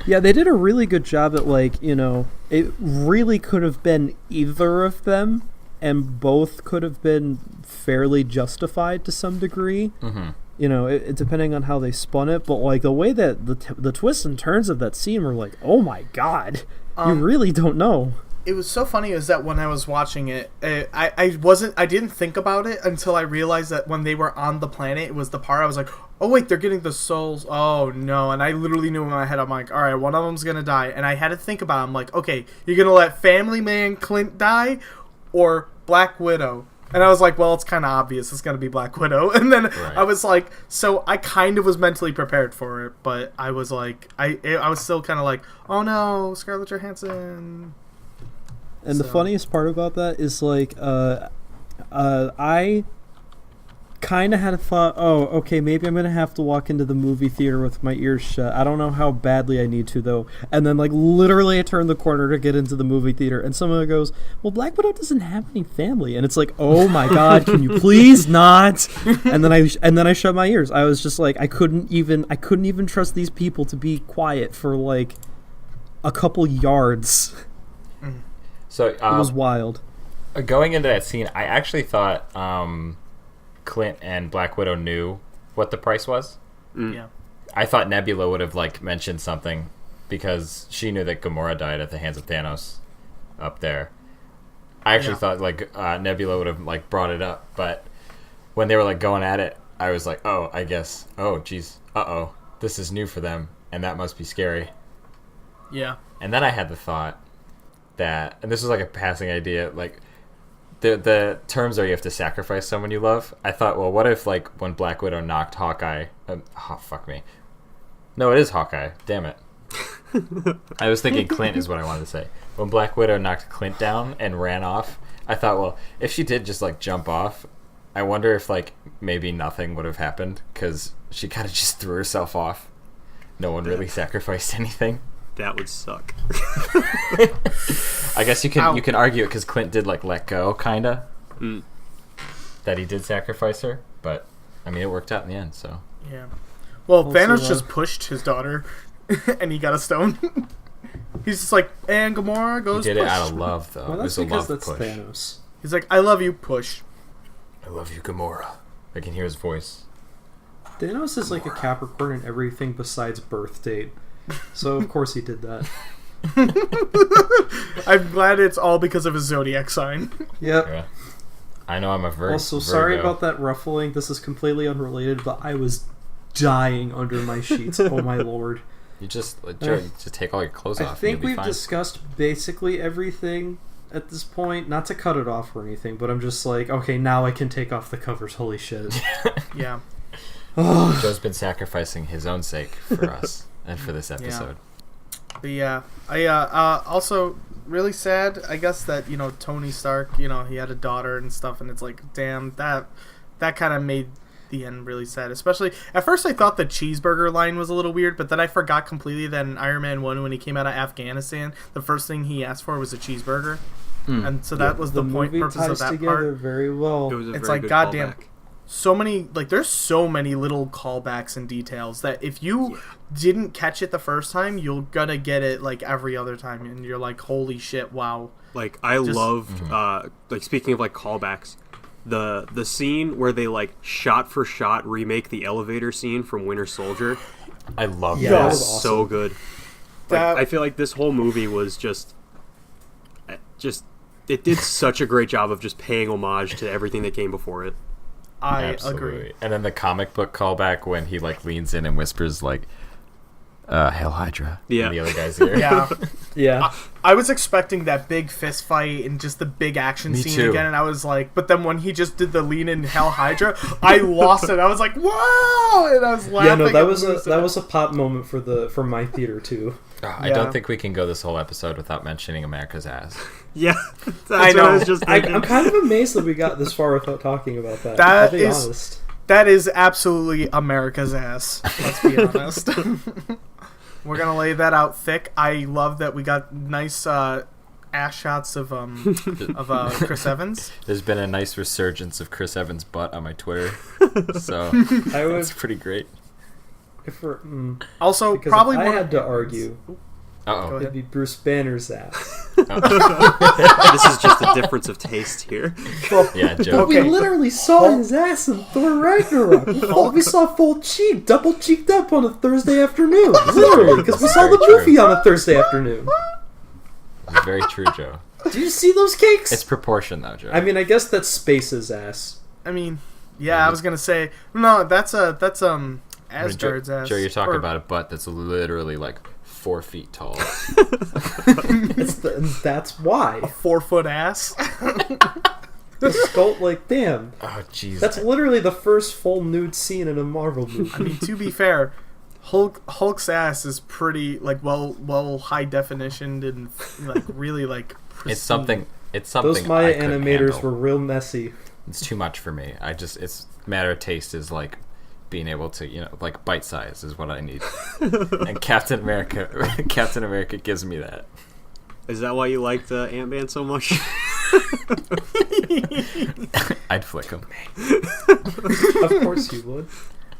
Yeah, they did a really good job at, like, you know, it really could have been either of them, and both could have been fairly justified to some degree. Mm-hmm. You know, it depending on how they spun it, but like the way that the twists and turns of that scene were like, oh my god, you really don't know. It was so funny is that when I was watching it, I didn't think about it until I realized that when they were on the planet, it was the part I was like, oh wait, they're getting the souls. Oh no. And I literally knew in my head, I'm like, all right, one of them's gonna die. And I had to think about it. I'm like, okay, you're gonna let Family Man Clint die or Black Widow? And I was like, well, it's kind of obvious it's gonna be Black Widow. And then Right. I was like, so I kind of was mentally prepared for it, but I was like, I was still kind of like, oh no, Scarlett Johansson. And the So- funniest part about that is like, I kind of had a thought, oh, okay, maybe I'm gonna have to walk into the movie theater with my ears shut. I don't know how badly I need to though. And then like literally I turned the corner to get into the movie theater, and someone goes, well, Black Widow doesn't have any family, and it's like, oh my god, can you please not? And then I shut my ears. I was just like, I couldn't even trust these people to be quiet for like a couple yards. So It was wild. going into that scene, I actually thought Clint and Black Widow knew what the price was. Yeah. I thought Nebula would have like mentioned something because she knew that Gamora died at the hands of Thanos up there. I actually Yeah. thought like Nebula would have like brought it up, but when they were like going at it, I was like, oh, I guess, oh, geez, this is new for them, and that must be scary. Yeah. And then I had the thought that, and this was like a passing idea, like the terms are you have to sacrifice someone you love. I thought, well, what if like when Black Widow knocked Hawkeye? Fuck me. No, it is Hawkeye. Damn it. I was thinking Clint is what I wanted to say. When Black Widow knocked Clint down and ran off, I thought, well, if she did just like jump off, I wonder if like maybe nothing would have happened because she kind of just threw herself off. No one really sacrificed anything. That would suck. I guess you can argue it because Clint did like let go, kinda. Mm. That he did sacrifice her, but I mean, it worked out in the end, so. Yeah. Well, Also, Thanos just pushed his daughter, and he got a stone. He's just like, and Gamora He goes. did push. it out of love, though. Well, It that's was a because love that's push. Thanos. He's like, I love you, push. I love you, Gamora. I can hear his voice. Thanos is like a Capricorn in everything besides birth date. So, of course, he did that. I'm glad it's all because of his zodiac sign. Yep. Yeah. I know I'm a Also, sorry about that ruffling. This is completely unrelated, but I was dying under my sheets. Oh my lord. You just, Jared, just take all your clothes I off. think and you'll be we've fine. discussed basically everything at this point. Not to cut it off or anything, but I'm just like, okay, now I can take off the covers. Holy shit. Yeah. Joe's been sacrificing his own sake for us and for this episode. But yeah, I also really sad. I guess that Tony Stark, he had a daughter and stuff, and it's like, damn, that kind of made the end really sad. Especially at first, I thought the cheeseburger line was a little weird, but then I forgot completely that in Iron Man 1, when he came out of Afghanistan, the first thing he asked for was a cheeseburger, and so that was the point movie purpose of ties that together part. very well. It was a It's very like, good goddamn. callback. So many, there's so many little callbacks and details that if you didn't catch it the first time, you're gonna get it every other time, and you're like, holy shit, wow. Like, I Just- loved, speaking of callbacks, the scene where they shot for shot remake the elevator scene from Winter Soldier. I love Yeah, That that that. was was so awesome. good. That- I feel like this whole movie was just it did such a great job of just paying homage to everything that came before it. I Absolutely. agree. And then the comic book callback when he leans in and whispers Hail Hydra. Yeah. In the other guy's ear. Yeah. Yeah. I was expecting that big fist fight and just the big action Me scene too. again, and I was like, but then when he just did the lean in Hell Hydra, I lost it. I was like, whoa! And I was laughing. Yeah, no, that and was losing that it. was a pop moment for my theater too. I Yeah. don't think we can go this whole episode without mentioning America's ass. Yeah, that's I what know. I was just thinking. I'm kind of amazed that we got this far without talking about that. That I'll be is- honest. That is absolutely America's ass. Let's be honest. We're gonna lay that out thick. I love that we got nice ass shots of Chris Evans. There's been a nice resurgence of Chris Evans' butt on my Twitter. So I would, it's pretty great. if we're, Also, because probably if I one had to argue, Uh-oh. it'd be Bruce Banner's ass. This is just a difference of taste here. Yeah, But Joe. Okay. we literally saw his ass in Thor Ragnarok. We saw full cheek, double cheeked up on a Thursday afternoon. Literally, because we saw the Very true. movie on a Thursday afternoon. It's very true, Joe. Did you see those cakes? It's proportion, though, Joe. I mean, I guess that's Space's ass. I mean, yeah, I was gonna say no. That's I mean, Asgard's ass. Joe, you're talking Or- about a butt that's literally 4 feet tall. That's why. 4-foot ass. The sculpt, damn. Oh, jeez. That's literally the first full nude scene in a Marvel movie. I mean, to be fair, Hulk's ass is pretty well high definitioned and really pristine. It's something. It's something. Those Maya I couldn't animators handle. were real messy. It's too much for me. It's matter of taste is being able to bite size is what I need. And Captain America gives me that. Is that why you liked Ant-Man so much? I'd flick him. Of course you would.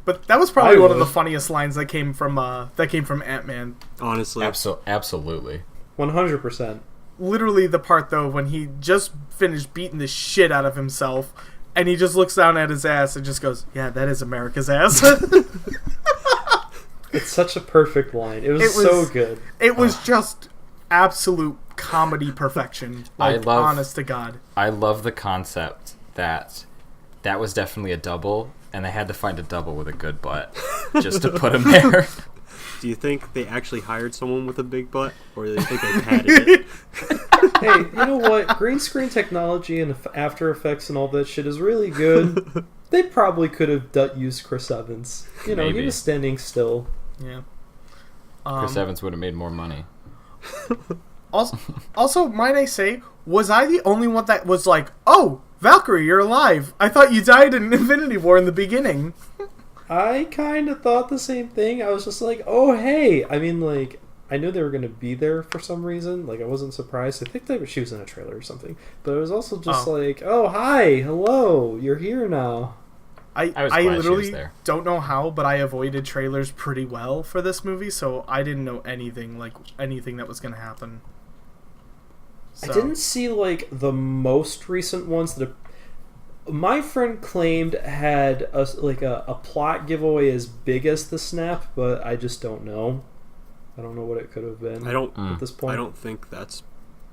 But that was probably I one of the would. funniest lines that came from Ant-Man. Honestly. Absolutely. 100%. Literally the part though when he just finished beating the shit out of himself and he just looks down at his ass and just goes, "Yeah, that is America's ass." It's such a perfect line. It was, It was- so good. It was just absolute comedy perfection. Honest to God. I love the concept that was definitely a double, and they had to find a double with a good butt just to put him there. Do you think they actually hired someone with a big butt, or do they think they padded it? Hey, you know what? Green screen technology and After Effects and all that shit is really good. They probably could have used Chris Evans. He Maybe. was standing still. Yeah. Chris Evans would have made more money. Also, might I say, was I the only one that was like, "Oh, Valkyrie, you're alive. I thought you died in Infinity War in the beginning." I kind of thought the same thing. I was just like, oh, hey. I mean, I knew they were going to be there for some reason. I wasn't surprised. I think she was in a trailer or something. But it was also just oh, hi, hello, you're here now. I was I glad she was literally there. don't know how, but I avoided trailers pretty well for this movie, so I didn't know anything that was gonna happen. I So- didn't see like the most recent ones that my friend claimed had a plot giveaway as big as the snap, but I just don't know. I don't know what it could have been. At this point. I don't think that's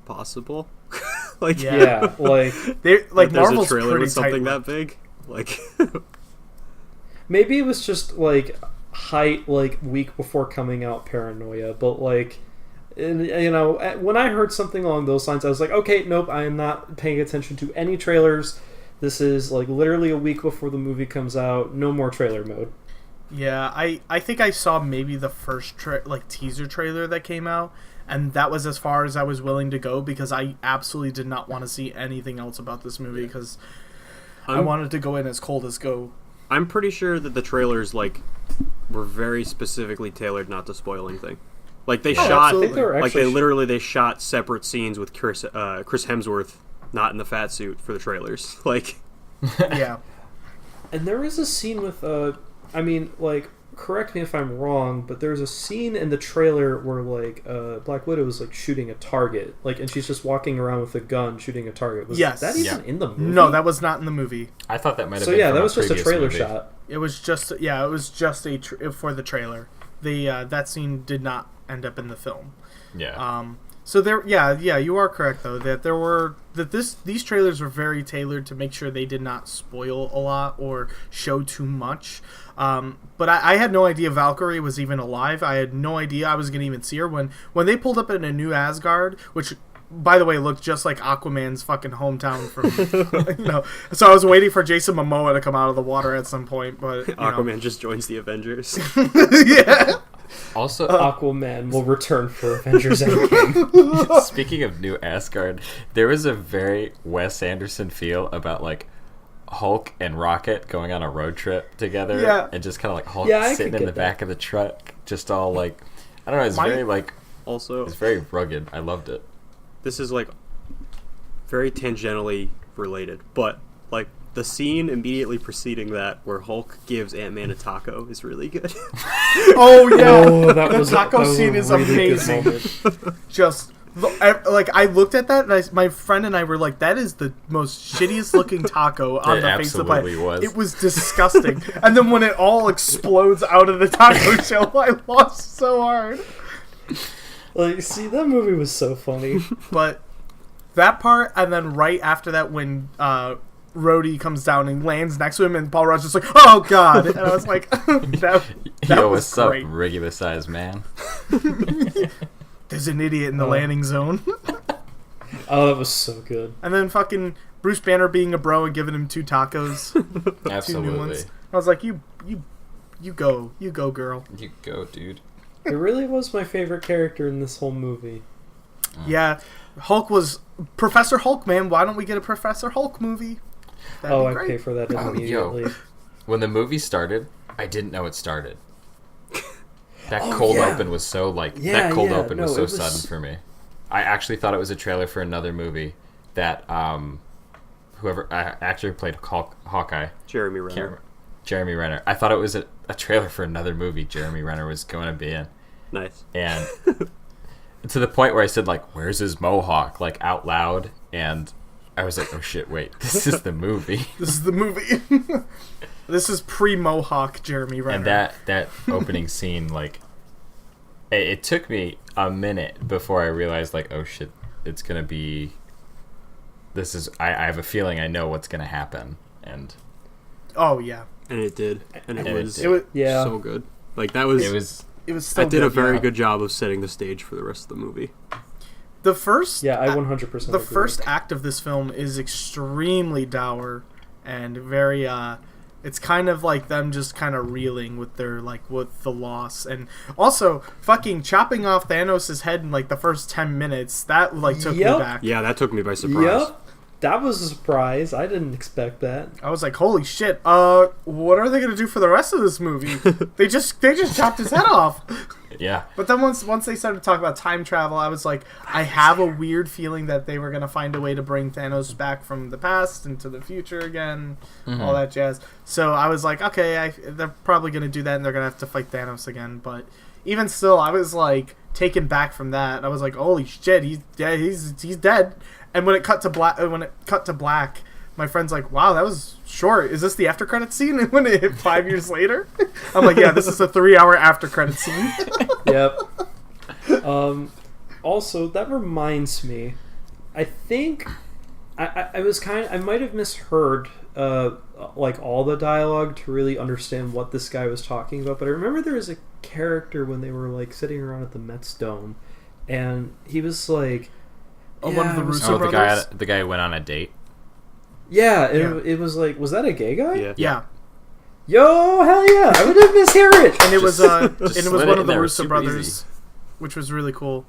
possible. Like Yeah, like There's a Marvel's trailer pretty with something tight-lipped. that big. Like maybe it was just like height like week before coming out paranoia, but like you know, when I heard something along those lines, I was like, okay, nope, I am not paying attention to any trailers. This is like literally a week before the movie comes out. No more trailer mode. Yeah, I think I saw maybe the first teaser trailer that came out, and that was as far as I was willing to go because I absolutely did not want to see anything else about this movie because I wanted to go in as cold as go. I'm pretty sure that the trailers like were very specifically tailored not to spoil anything. Like they shot, absolutely. I think they were like they actually literally shot separate scenes with Chris Hemsworth not in the fat suit for the trailers. Like Yeah. And there is a scene with I mean, like, correct me if I'm wrong, but there's a scene in the trailer where like Black Widow is like shooting a target, like, and she's just walking around with a gun shooting a target. Was Yes. that even Yeah. in the movie? No, that was not in the movie. I thought that might have So been yeah, from that was just a previous trailer movie. shot. It was just for the trailer. That scene did not end up in the film. Yeah. So you are correct though these trailers were very tailored to make sure they did not spoil a lot or show too much. But I had no idea Valkyrie was even alive. I had no idea I was gonna even see her when they pulled up in a new Asgard, which by the way looked just like Aquaman's fucking hometown from you know. So I was waiting for Jason Momoa to come out of the water at some point, but Aquaman just joins the Avengers. yeah. Also, Aquaman will return for Avengers Endgame. speaking of new Asgard, there was a very Wes Anderson feel about like Hulk and Rocket going on a road trip together, Yeah. and just kind of like Hulk Yeah, I sitting could in the get back of the truck, just all like, I don't know, it's My- very like, Also, it's very rugged. I loved it. this is like very tangentially related, but like the scene immediately preceding that where Hulk gives Ant-Man a taco is really good. Oh yeah. Oh, that The was taco that was a scene is really good amazing. moment. Just I looked at that and my friend and I were like, that is the most shittiest looking taco on It the face of the planet. absolutely was. It was disgusting. And then when it all explodes out of the taco shell, I lost so hard. Like, see, that movie was so funny. But that part, and then right after that when Rhodey comes down and lands next to him and Paul Rudd's just like, oh god, and I was like, that Yo, was what's up, great. regular sized man? There's an idiot in the landing zone. Oh, that was so good. And then fucking Bruce Banner being a bro and giving him 2 tacos. 2 new Absolutely. ones. I was like, you go, girl. You go, dude. It really was my favorite character in this whole movie. Yeah, Hulk was Professor Hulk, man. Why don't we get a Professor Hulk movie? That'd be I'd great. pay for that Oh, immediately. When the movie started, I didn't know it started. That cold yeah. open was so like Yeah, that cold yeah, open was no, so it was- sudden for me. I actually thought it was a trailer for another movie that whoever actor who played Hawkeye, Jeremy can't Renner. remember, Jeremy Renner. I thought it was a trailer for another movie Jeremy Renner was going to be in, Nice. and to the point where I said like, "Where's his mohawk?" like out loud, and I was like, "Oh shit, wait, this is the movie." This is the movie. This is pre-Mohawk Jeremy Renner. And that opening scene, like, it took me a minute before I realized, like, oh shit, it's gonna be. This is. I have a feeling I know what's gonna happen, and Oh yeah, And it did. And it And was it was Yeah. so good. Like that was it was. so that did a good, very yeah. good job of setting the stage for the rest of the movie. The first Yeah, I 100% the agree. first act of this film is extremely dour and very it's kind of like them just kind of reeling with their with the loss, and also fucking chopping off Thanos' head in like the first 10 minutes that like took me Yep. back. Yeah, that took me by surprise. Yep. That was a surprise. I didn't expect that. I was like, holy shit, what are they gonna do for the rest of this movie? they just chopped his head off. Yeah. But then once they started to talk about time travel, I was like, I have a weird feeling that they were gonna find a way to bring Thanos back from the past into the future again, all that jazz. So I was like, okay, they're probably gonna do that, and they're gonna have to fight Thanos again. But even still, I was like taken back from that. I was like, holy shit, he's dead. And when it cut to black, my friend's like, wow, that was short. Is this the after credit scene? And when it hit 5 years later, I'm like, yeah, this is a 3-hour after credit scene. Yep. Also, that reminds me, I think I might have misheard like all the dialogue to really understand what this guy was talking about, but I remember there was a character when they were like sitting around at the Mets Dome, and he was like, one of the Russo brothers? The guy who went on a date. Yeah, Yeah. It was like, was that a gay guy? Yeah. Yo, hell yeah! I would have misheard it. And it was Just one slid it of in the there, Russo super brothers, easy. which was really cool.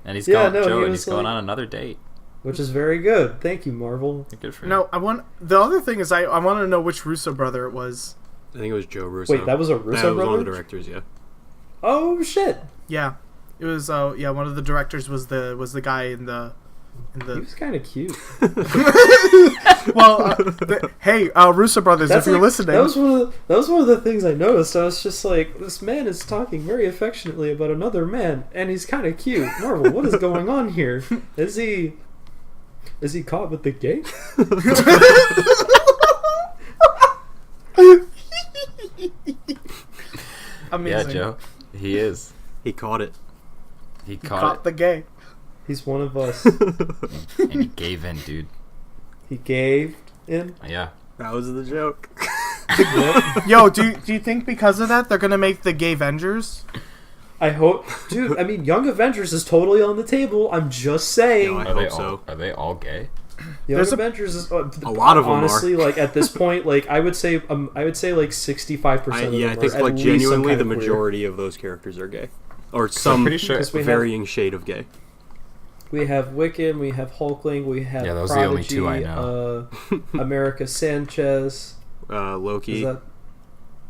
And he's Yeah, going, no, Joe, he and was he's going like- on another date. Which is very good. Thank you, Marvel. Good for him. No, the other thing is I want to know which Russo brother it was. I think it was Joe Russo. Wait, that was a That Russo was brother? one of the directors, yeah. Oh shit! Yeah, it was. One of the directors was the guy in the. He was kind of cute. Well, hey, Russo brothers, if you're like- listening, that was one of the things I noticed. I was just like, this man is talking very affectionately about another man, and he's kind of cute. Marvel, what is going on here? Is he caught with the gay? amazing. Yeah, Joe. He is. He caught it. He Caught caught the gay. He's one of us. it. And he gave in, dude. He gave in. Yeah. That was the joke. Yo, do you think because of that they're gonna make the gay Avengers? I hope, dude. I mean, Young Avengers is totally on the table. I'm just saying. No, I Are they hope so. Are they all gay? Young There's Avengers is a lot of them honestly, like at this point, like I would say like 65%. Yeah, I think like genuinely the majority of those characters are gay, or some pretty sure- Because we have- varying shade of gay. We have Wiccan, we have Hulkling, we have Yeah, those are Prodigy, the only two I know. America Sanchez. Loki. Is that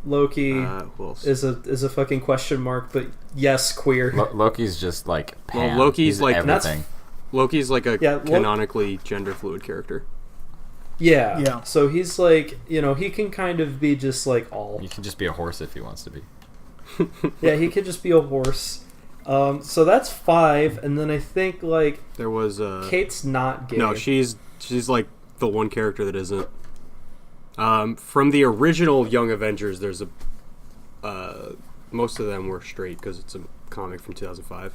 Loki? Who else? Is a fucking question mark, but yes, queer. Loki's just like Well, Pan. Loki's He's like- everything. Loki's like a Yeah, canonically gender fluid character. Yeah. Yeah. So he's like, he can kind of be just like all. He can just be a horse if he wants to be. Yeah, he could just be a horse. So that's 5, and then I think like There was Kate's not gay. no, she's like the one character that isn't. From the original Young Avengers, there's most of them were straight because it's a comic from 2005.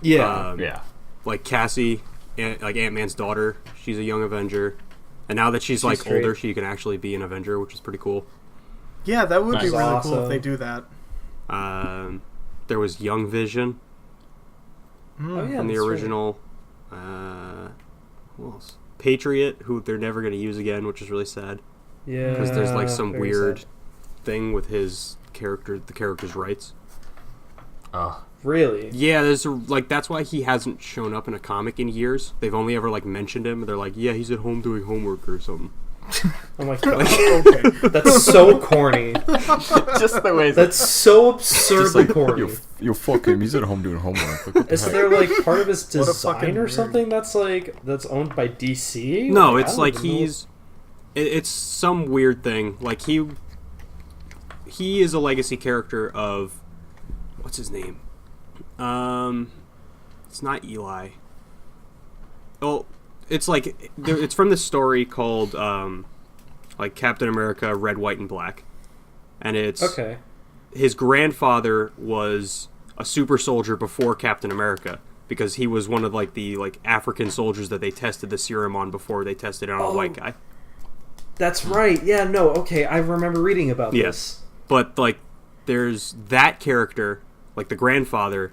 Yeah. Yeah. Like Cassie, like Ant-Man's daughter, she's a Young Avenger, and now that she's like straight. older, she can actually be an Avenger, which is pretty cool. Yeah, that would be Nice. really Awesome. cool if they do that. There was Young Vision Oh yeah. from the that's right. original. Who else? Patriot, who they're never going to use again, which is really sad Yeah. because there's like some very weird sad. thing with his character, the character's rights. Oh. Really? Yeah, there's like that's why he hasn't shown up in a comic in years. They've only ever like mentioned him. They're like, yeah, he's at home doing homework or something. Oh my god. Okay. That's so corny. Just the way That's so absurdly corny. you fuck him. He's at home doing homework. Look what the Is heck. there like part of his What a design fucking or nerd. something that's owned by DC? No, I it's don't like even know. it's some weird thing. Like he is a legacy character of what's his name? It's not Eli. Well, it's like it's from this story called like Captain America: Red, White, and Black, and it's Okay. his grandfather was a super soldier before Captain America because he was one of like the African soldiers that they tested the serum on before they tested it on a white guy. That's right. Yeah, no, okay. I remember reading about Yeah. this. But like there's that character, like the grandfather,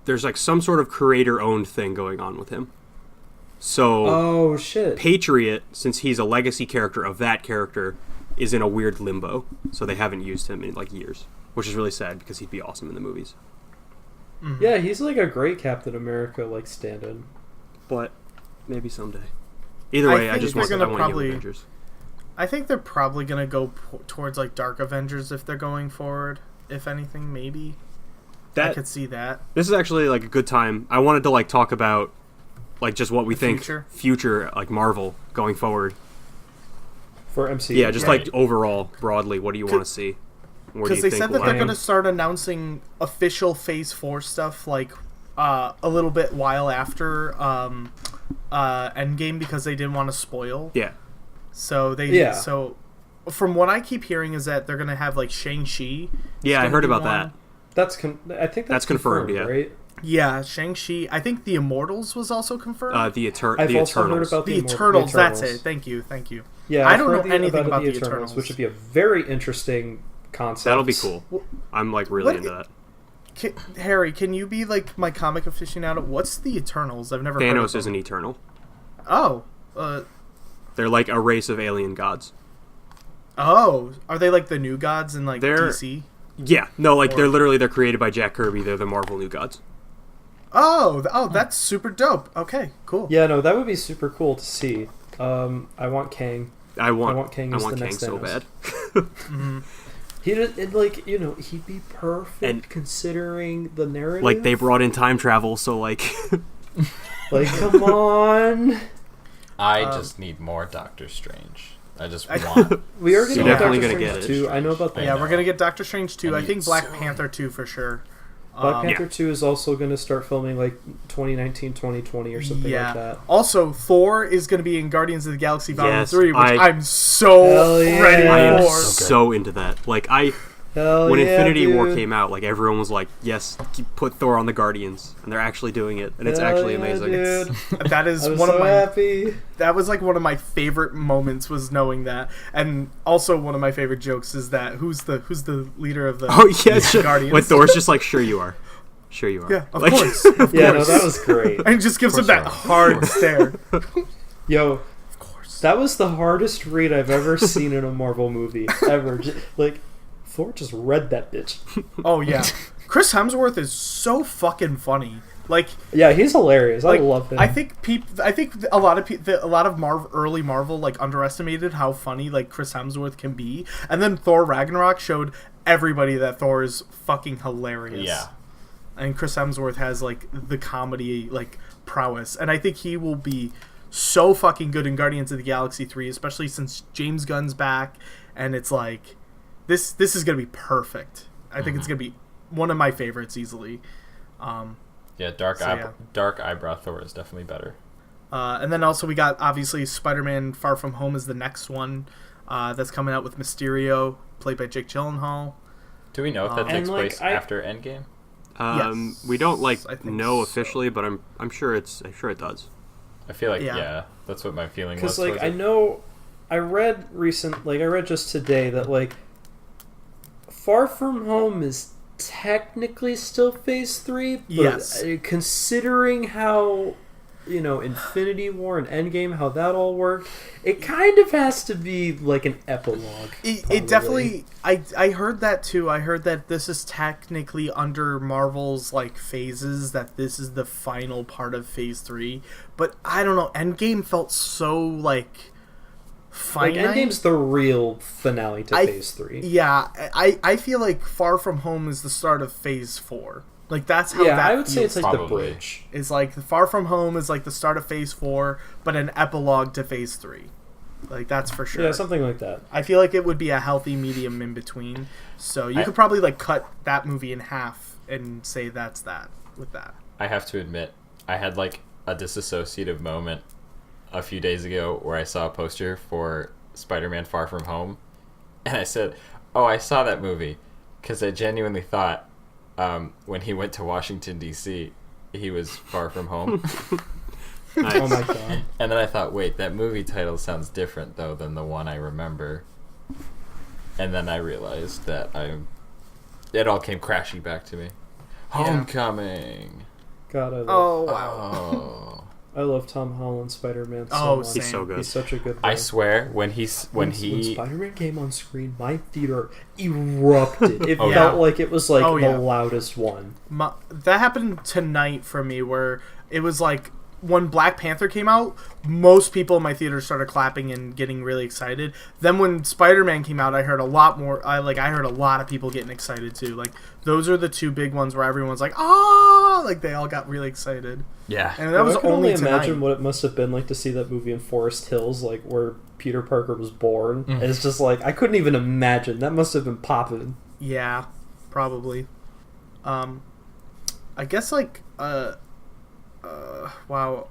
there's like some sort of creator owned thing going on with him. So Oh shit. Patriot, since he's a legacy character of that character, is in a weird limbo. So they haven't used him in like years, which is really sad because he'd be awesome in the movies. Yeah, he's like a great Captain America like stand-in. but maybe someday. Either I way, I think just they're want gonna I want probably- Young Avengers. I think they're probably gonna go towards like Dark Avengers if they're going forward. If anything, maybe I could see that. This is actually like a good time. I wanted to like talk about like just what we think future like Marvel going forward. For MCU. Yeah, just Right. like overall, broadly, what do you want to see? Where do Because you they think said will that they're happen? going to start announcing official Phase 4 stuff like a little bit while after Endgame because they didn't want to spoil. Yeah. So Yeah. so from what I keep hearing is that they're going to have like Shang-Chi. Yeah, I gonna heard be about one. That's I think that's confirmed, yeah. right? Yeah, Shang-Chi. I think the Immortals was also confirmed. I've the also Eternals. heard about the the Eternals, that's Eternals. it. Thank you. Yeah, I I've don't heard know anything about the the Eternals. which would be a very interesting concept. That'll be cool. I'm like really What- into that. Harry, can you be like my comic aficionado? What's the Eternals? I've never heard of Thanos them. is an Eternal. Oh. They're like a race of alien gods. Oh, are they like the new gods in like They're- DC? Yeah, no, like Or- they're created by Jack Kirby. They're the Marvel new gods. Oh, that's super dope. Okay, cool. Yeah, no, that would be super cool to see. I want Kang. I want Kang I as want the Kang next so Thanos. bad. He'd be perfect And- considering the narrative. Like they brought in time travel, so like Like, come on. I just need more Doctor Strange. I just I- want. We are You're gonna get definitely Doctor gonna Strange get it. 2. I know about that. Yeah, know. we're gonna get Doctor Strange 2. I I need think Black so- Panther 2 for sure. Black Panther Yeah. 2 is also going to start filming like 2019, 2020 or something yeah. like that. Also, Thor is going to be in Guardians of the Galaxy Volume Yes, 3, which I- I'm so Hell yeah. ready I am for. so into that. Like Hell when yeah, Infinity War dude. came out, like everyone was like, "Yes, put Thor on the Guardians," and they're actually doing it, and it's Hell actually yeah, amazing. dude. That is I was one so of my happy. that was like one of my favorite moments was knowing that, and also one of my favorite jokes is that who's the leader of the Oh yeah, sure. Guardians? When Thor's just like, "Sure you are, sure you are." Yeah, of Like- course. Of Yeah, no, course. that was great. And just gives him course that you are. hard stare. Yo, Of course. that was the hardest read I've ever seen in a Marvel movie ever. Like, Thor just read that bitch. Oh yeah, Chris Hemsworth is so fucking funny. Like, Yeah, he's hilarious. like I love him. I think a lot of early Marvel like underestimated how funny like Chris Hemsworth can be, and then Thor Ragnarok showed everybody that Thor is fucking hilarious. Yeah. And Chris Hemsworth has like the comedy like prowess, and I think he will be so fucking good in Guardians of the Galaxy 3, especially since James Gunn's back, and it's like this is gonna be perfect. I think it's gonna be one of my favorites easily. Yeah, yeah. dark eyebrow Thor is definitely better. And then also we got obviously Spider-Man Far From Home is the next one that's coming out with Mysterio, played by Jake Gyllenhaal. Do we know if that And, takes like, place after Endgame? Yes. We don't like I think know so. officially, but I'm sure it does. I feel like Yeah. yeah, that's what my feeling was. Because, like, towards I it. know... I read just today that, like, Far From Home is technically still Phase 3, but Yes. considering how, Infinity War and Endgame, how that all worked, it kind of has to be, like, an epilogue. It probably. definitely. I heard that too. I heard that this is technically under Marvel's like phases. That this is the final part of Phase 3. But I don't know. Endgame felt so like Like, finite. Endgame's the real finale to I- Phase 3. Yeah, I feel like Far From Home is the start of Phase 4. Like that's how Yeah, that I would say it's feels. like the Probably. bridge. Is like Far From Home is like the start of Phase 4, but an epilogue to Phase 3. Like that's for sure. Yeah, something like that. I feel like it would be a healthy medium in between. So you could probably like cut that movie in half and say that's that with that. I have to admit, I had like a disassociative moment a few days ago where I saw a poster for Spider-Man Far From Home, and I said, "Oh, I saw that movie," because I genuinely thought when he went to Washington D.C., he was far from home. Nice. Oh my god. And then I thought, wait, that movie title sounds different though than the one I remember. And then I realized that it all came crashing back to me. Homecoming. God, I love, Oh wow. Oh. I love Tom Holland Spider-Man so Oh, much. same. He's so good. He's such a good. I villain. swear, when he When Spider-Man came on screen, my theater erupted. It Oh, felt yeah. like it was like Oh, the yeah. loudest one. That happened tonight for me where it was like when Black Panther came out, most people in my theater started clapping and getting really excited. Then when Spider-Man came out, I heard a lot more. I heard a lot of people getting excited too. Like those are the two big ones where everyone's like, "Ah!" Like they all got really excited. Yeah. And that was I can only only imagine tonight. what it must have been like to see that movie in Forest Hills, like where Peter Parker was born. And it's just like I couldn't even imagine. That must have been popping. Yeah, probably. I guess like wow.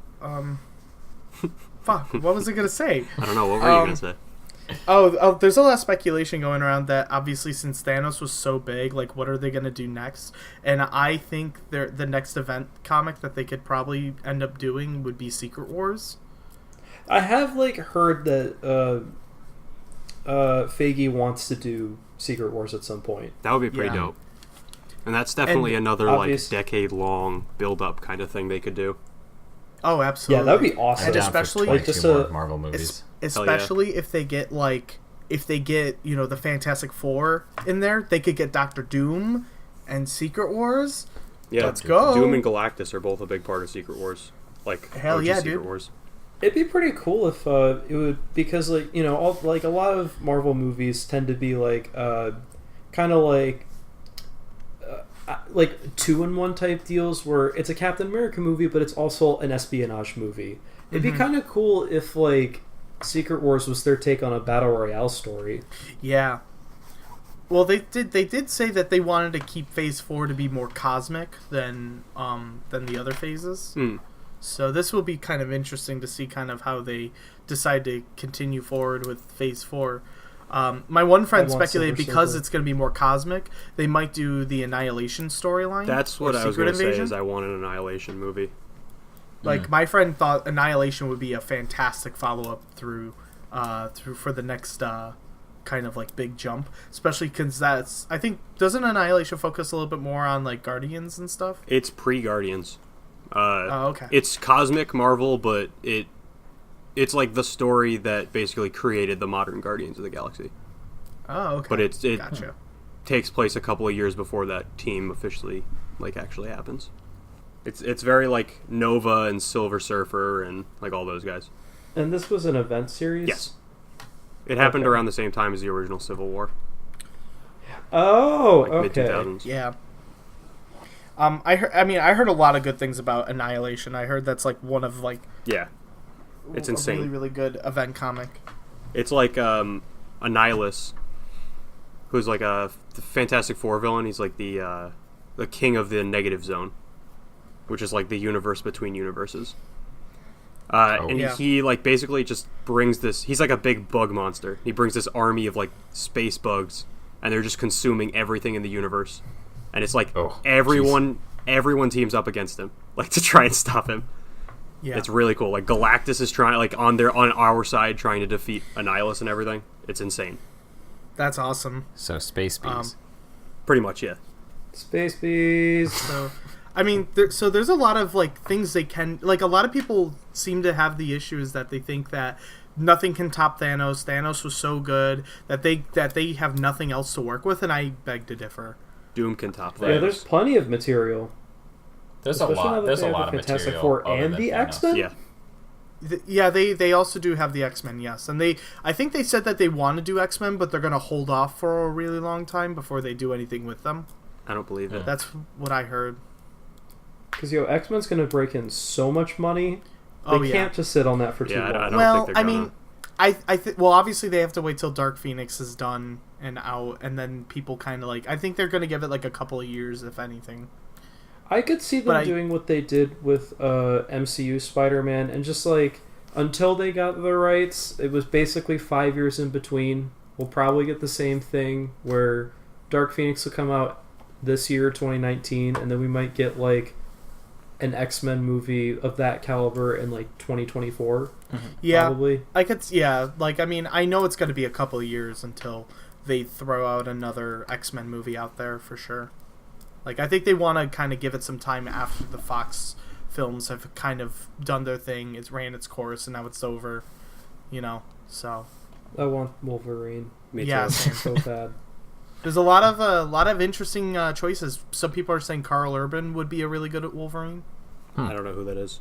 Fuck. What was I gonna say? I don't know. What were you gonna say? Oh, there's a lot of speculation going around that obviously since Thanos was so big, like what are they gonna do next? And I think the next event comic that they could probably end up doing would be Secret Wars. I have like heard that Feige wants to do Secret Wars at some point. That would be pretty Yeah. dope. And that's definitely And another obvious- like decade-long build-up kind of thing they could do. Oh, absolutely. Yeah, that would be awesome. And I'm down for especially- 22 just more a- Marvel movies. Especially if they get the Fantastic Four in there, they could get Doctor Doom and Secret Wars. Yeah, Let's go. Doom and Galactus are both a big part of Secret Wars. Like Hell OG yeah, Secret dude. Wars. It'd be pretty cool if it would, because like all, like a lot of Marvel movies tend to be like kind of like 2-in-1 type deals where it's a Captain America movie but it's also an espionage movie. It'd be kind of cool if like Secret Wars was their take on a battle royale story. Yeah. Well, they did say that they wanted to keep Phase 4 to be more cosmic than the other phases. Hmm. So this will be kind of interesting to see kind of how they decide to continue forward with Phase 4. My one friend I want speculated Silver because Surfer. it's going to be more cosmic, they might do the Annihilation storyline. That's or what I was Secret going to say. Invasion. Is I want an Annihilation movie. Like my friend thought Annihilation would be a fantastic follow-up through for the next kind of like big jump, especially because that's I think doesn't Annihilation focus a little bit more on like Guardians and stuff? It's pre-Guardians. Oh, okay. It's cosmic Marvel, but it's like the story that basically created the modern Guardians of the Galaxy. Oh, okay. But it Gotcha. takes place a couple of years before that team officially like actually happens. It's very like Nova and Silver Surfer and like all those guys. And this was an event series? Yes. It happened Okay. around the same time as the original Civil War, Oh, like mid okay. 2000s. Yeah. I heard a lot of good things about Annihilation. I heard that's like one of like Yeah. It's a insane. really really good event comic. It's like Annihilus, who's like a Fantastic Four villain. He's like the king of the negative zone, which is like the universe between universes. And Yeah. he like basically just brings this. He's like a big bug monster. He brings this army of like space bugs, and they're just consuming everything in the universe. And it's like Oh, everyone teams up against him, like to try and stop him. Yeah. It's really cool. Like Galactus is trying, like on our side, trying to defeat Annihilus and everything. It's insane. That's awesome. So Space Bees. Pretty much, yeah. Space Bees. So, I mean, so there's a lot of like things they can like. A lot of people seem to have the issue is that they think that nothing can top Thanos. Thanos was so good that they have nothing else to work with, and I beg to differ. Doom can top Yeah, that. there's plenty of material. There's a Especially now lot. that There's they a have lot the of Fantastic material. Four other and than the Thanos. X-Men? Yeah. Yeah, they also do have the X-Men, yes, and I think they said that they want to do X-Men, but they're gonna hold off for a really long time before they do anything with them. I don't believe it. That's what I heard. Because X-Men's going to break in so much money. They Oh, yeah. can't just sit on that for too Yeah, long. I don't Well, think they're I gonna. mean, I think well, obviously they have to wait till Dark Phoenix is done and out, and then people kind of like. I think they're gonna give it like a couple of years, if anything. I could see them But I- doing what they did with MCU Spider-Man, and just like until they got the rights, it was basically 5 years in between. We'll probably get the same thing where Dark Phoenix will come out this year, 2019, and then we might get like an X-Men movie of that caliber in like 2024. Yeah, Probably. I could. Yeah, like I mean, I know it's gonna be a couple of years until they throw out another X-Men movie out there for sure. Like I think they want to kind of give it some time after the Fox films have kind of done their thing. It's ran its course, and now it's over. You know, so I want Wolverine Me yeah, too. same. so bad. There's a lot of interesting choices. Some people are saying Carl Urban would be a really good Wolverine. I don't know who that is.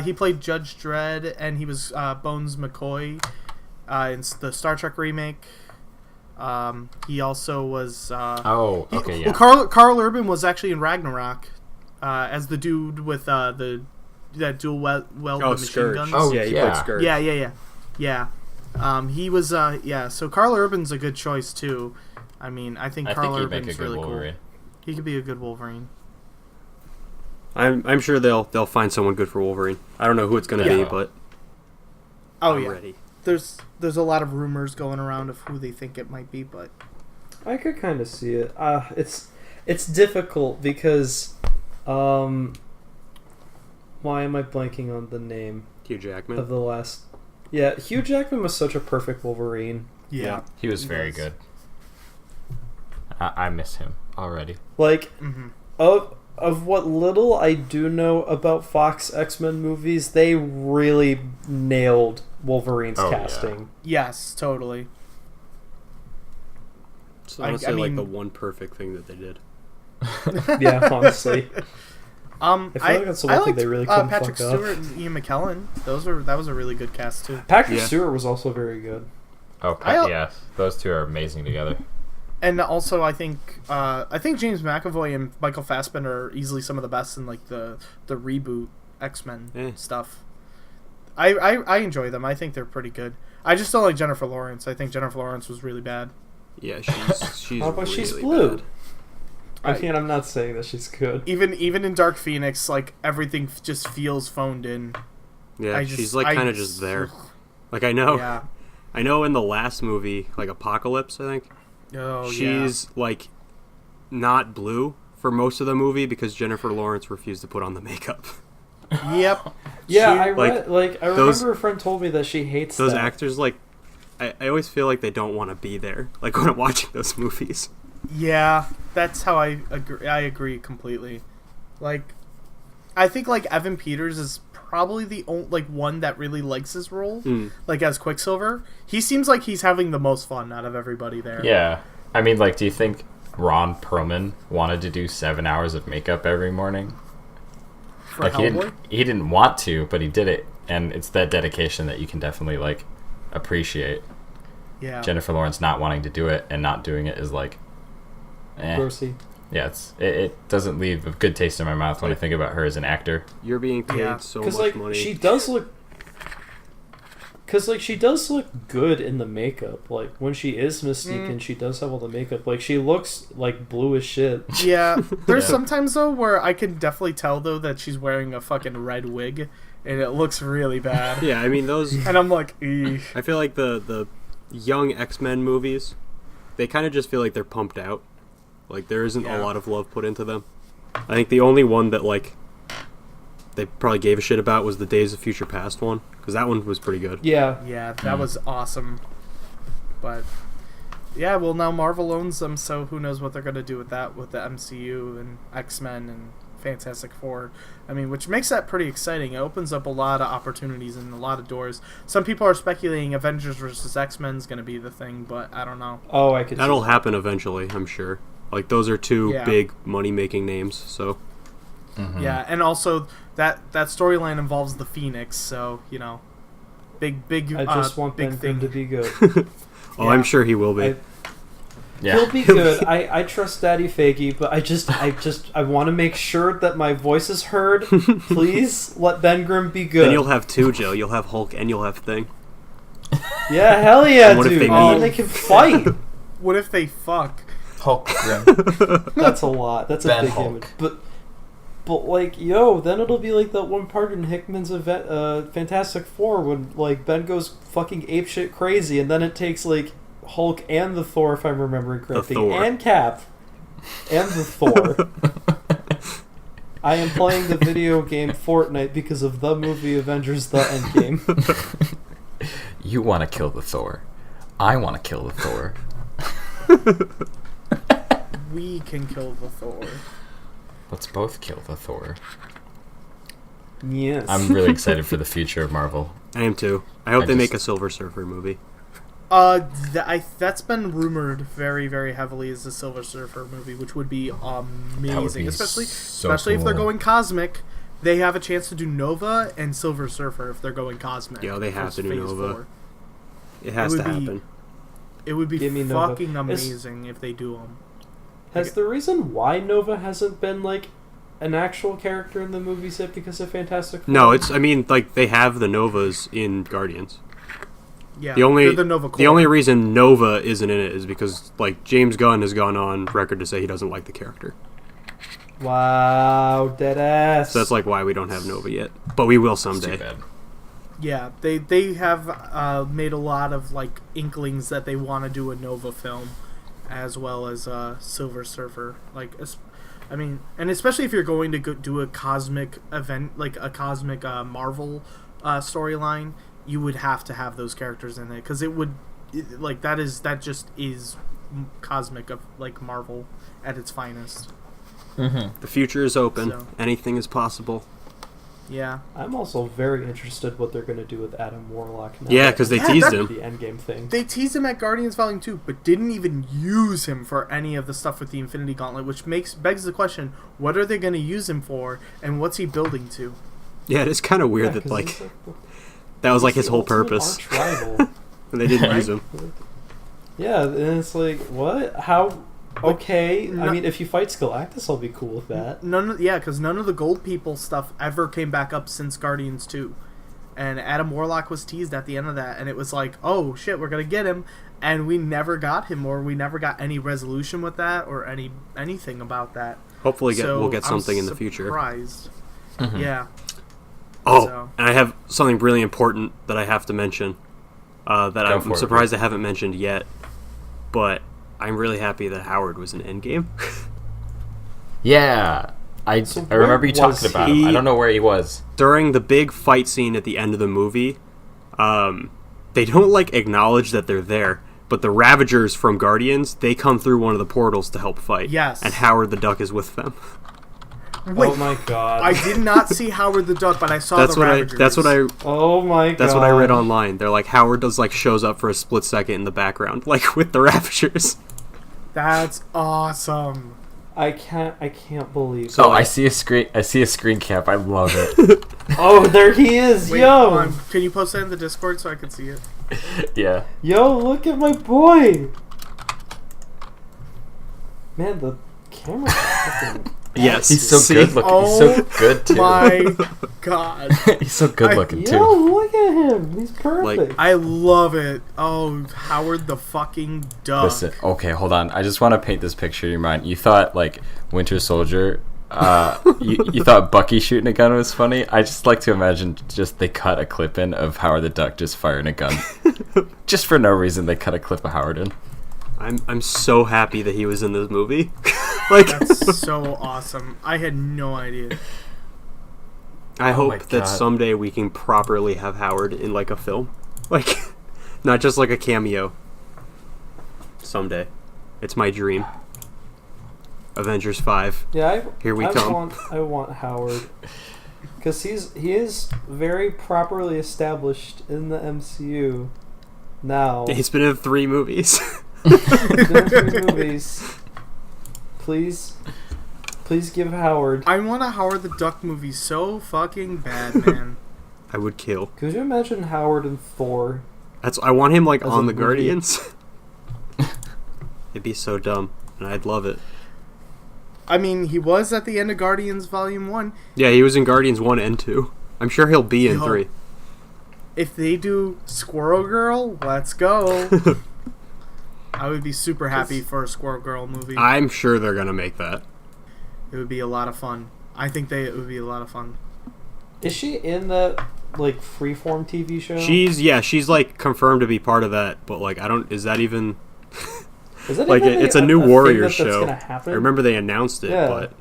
He played Judge Dredd, and he was Bones McCoy in the Star Trek remake. He also was. Okay, yeah. Well, Carl Urban was actually in Ragnarok as the dude with that dual weld machine Scourge. guns. Oh, yeah, he yeah. played Scourge. Yeah. He was. So Carl Urban's a good choice too. I mean, I think Carl he'd make a Urban's good really Wolverine. cool. He could be a good Wolverine. I'm sure they'll find someone good for Wolverine. I don't know who it's going to Yeah. be, but Oh I'm yeah. ready. There's a lot of rumors going around of who they think it might be, but I could kind of see it. It's difficult because, why am I blanking on the name Hugh Jackman. of the last? Yeah, Hugh Jackman was such a perfect Wolverine. yeah. He was very good. I miss him already. Like, Mm-hmm. of what little I do know about Fox X-Men movies, they really nailed Wolverine's Oh, yeah. casting. Yes, totally. It's I honestly like mean- the one perfect thing that they did. Yeah, honestly. I feel like that's the one thing liked, they really couldn't Patrick fuck up. Stewart and Ian McKellen. That was a really good cast too. Patrick Yeah. Stewart was also very good. Oh, yeah. Those two are amazing together. And also, I think James McAvoy and Michael Fassbender are easily some of the best in like the reboot X-Men stuff. I enjoy them. I think they're pretty good. I just don't like Jennifer Lawrence. I think Jennifer Lawrence was really bad. Yeah, she's Oh, but really she's blue. bad. I'm not saying that she's good. Even in Dark Phoenix, like everything just feels phoned in. Yeah, she's like kind of just there. Like I know in the last movie, like Apocalypse, I think. Oh, She's like not blue for most of the movie because Jennifer Lawrence refused to put on the makeup. Yep. Yeah, She- I read. Like, I those- remember a friend told me that she hates Those that. actors, like, I always feel like they don't want to be there. Like when I'm watching those movies. Yeah, that's how I agree. I agree completely. Like, I think like Evan Peters is probably the only one that really likes his role. Like as Quicksilver, he seems like he's having the most fun out of everybody there. Yeah. I mean, like, do you think Ron Perlman wanted to do 7 hours of makeup every morning? For Like, Hellboy. he didn't want to, but he did it. And it's that dedication that you can definitely, like, appreciate. Yeah. Jennifer Lawrence not wanting to do it and not doing it is like, Grossy. Yeah, it doesn't leave a good taste in my mouth when I think about her as an actor. You're being paid Yeah. so Because much like money. she does look. Because like she does look good in the makeup. Like when she is Mystique and she does have all the makeup, like she looks like blue as shit. Yeah. There's sometimes though where I can definitely tell though that she's wearing a fucking red wig, and it looks really bad. Yeah, I mean those. And I'm like, eesh. I feel like the young X-Men movies, they kind of just feel like they're pumped out. Like there isn't a lot of love put into them. I think the only one that like they probably gave a shit about was the Days of Future Past one, because that one was pretty good. Yeah. Yeah, that was awesome. But yeah, well now Marvel owns them, so who knows what they're gonna do with that, with the MCU and X-Men and Fantastic Four. I mean, which makes that pretty exciting. It opens up a lot of opportunities and a lot of doors. Some people are speculating Avengers versus X-Men is gonna be the thing, but I don't know. Oh, I could. That'll see that. happen eventually, I'm sure. Like those are two Yeah. big money-making names, so Yeah, and also that storyline involves the Phoenix, so you know, big. I just want big Ben thing Grimm to be good. oh, Yeah. I'm sure he will be. I- Yeah. He'll be good. I trust Daddy Faggy, but I want to make sure that my voice is heard. Please let Ben Grimm be good. Then you'll have two, Joe. You'll have Hulk and you'll have Thing. Yeah, hell yeah, And what if dude. they Oh, meet? they can fight. What if they fuck? Hulk Grim. That's a lot. That's a Ben big Hulk. image. But like, yo, then it'll be like that one part in Hickman's Fantastic Four when like Ben goes fucking apeshit crazy, and then it takes like Hulk and the Thor, if I'm remembering correctly, Thor. and Cap, and the Thor. I am playing the video game Fortnite because of the movie Avengers: The Endgame. You want to kill the Thor. I want to kill the Thor. We can kill the Thor. Let's both kill the Thor. Yes. I'm really excited for the future of Marvel. I am too. I hope I they just- make a Silver Surfer movie. That's been rumored very, very heavily as the Silver Surfer movie, which would be amazing, That would be especially so if they're cool. going cosmic, they have a chance to do Nova and Silver Surfer if they're going cosmic. Yeah, they have for to do Phase Nova. 4. It has to would be- happen. It would be Give me Nova. fucking amazing if they do them. Has the reason why Nova hasn't been like an actual character in the movies yet because of Fantastic Four? No, I mean, like, they have the Novas in Guardians. Yeah, The only they're the Nova the only reason Nova isn't in it is because, like, James Gunn has gone on record to say he doesn't like the character. Wow, dead ass. So that's, like, why we don't have Nova yet. But we will It's too someday. bad. Yeah, they have made a lot of like inklings that they want to do a Nova film, as well as Silver Surfer. I mean, and especially if you're going to do a cosmic event, like a cosmic Marvel storyline, you would have to have those characters in it because that just is cosmic of like Marvel at its finest. Mm-hmm. The future is open. So. Anything is possible. Yeah, I'm also very interested what they're going to do with Adam Warlock now. Yeah, because they Yeah, teased that- him. The Endgame thing. they teased him at Guardians Volume 2, but didn't even use him for any of the stuff with the Infinity Gauntlet, which begs the question: what are they going to use him for, and what's he building to? Yeah, it is kind of weird Yeah, that, 'cause like, he's that was, like, he's his the whole ultimate purpose. arch-rival. And they didn't Right? use him. Yeah, and it's like, what? How? Okay, no- I mean, if you fight Galactus, I'll be cool with that. Because none of the Gold People stuff ever came back up since Guardians 2. And Adam Warlock was teased at the end of that, and it was like, oh shit, we're gonna get him, and we never got him, or we never got any resolution with that, or anything about that. Hopefully So we'll get I'm something in the future. Surprised. Mm-hmm. Yeah. Oh, So. and I have something really important that I have to mention that Go I'm for it, surprised I haven't mentioned yet, but I'm really happy that Howard was in Endgame. Yeah, I So remember you where was talking about him. he? I don't know where he was. During the big fight scene at the end of the movie, they don't, like, acknowledge that they're there, but the Ravagers from Guardians, they come through one of the portals to help fight. Yes. And Howard the Duck is with them. Wait, Oh my god. I did not see Howard the Duck, but I saw That's the what Ravagers. Oh my god. That's what I read online. They're like, Howard shows up for a split second in the background, like, with the Ravagers. That's awesome. I can't believe. Oh, I see a screen cap. I love it. Oh, there he is. Wait, Yo. hold on. Can you post that in the Discord so I can see it? Yeah. Yo, look at my boy. Man, the camera's fucking... Yes. He's so See? good looking. He's so good too. My God. He's so good looking Yo, too. look at him. He's perfect. I love it. Oh, Howard the fucking Duck. Listen, okay, hold on. I just want to paint this picture in your mind. You thought like Winter Soldier. You thought Bucky shooting a gun was funny. I just like to imagine just they cut a clip in of Howard the Duck just firing a gun, just for no reason. They cut a clip of Howard in. I'm so happy that he was in this movie. Like, That's so awesome. I had no idea. I Oh my hope that God. someday we can properly have Howard in, like, a film. Like, not just like a cameo. Someday. It's my dream. Avengers 5. Yeah, Here we come. I want Howard because he is very properly established in the MCU now. He's been in 3 movies. There's 3 movies. Please give Howard. I want a Howard the Duck movie so fucking bad, man. I would kill. Could you imagine Howard and Thor? I want him, like, As on a the movie. Guardians. It'd be so dumb, and I'd love it. I mean, he was at the end of Guardians Volume 1. Yeah, he was in Guardians 1 and 2. I'm sure he'll be in Yo. 3. If they do Squirrel Girl, let's go. I would be super happy for a Squirrel Girl movie. I'm sure they're gonna make that. It would be a lot of fun. I think it would be a lot of fun. Is she in that like freeform TV show? She's like confirmed to be part of that, but like is that even Is that like even it's a new thing Warrior that's show. gonna happen? I remember they announced it, Yeah. but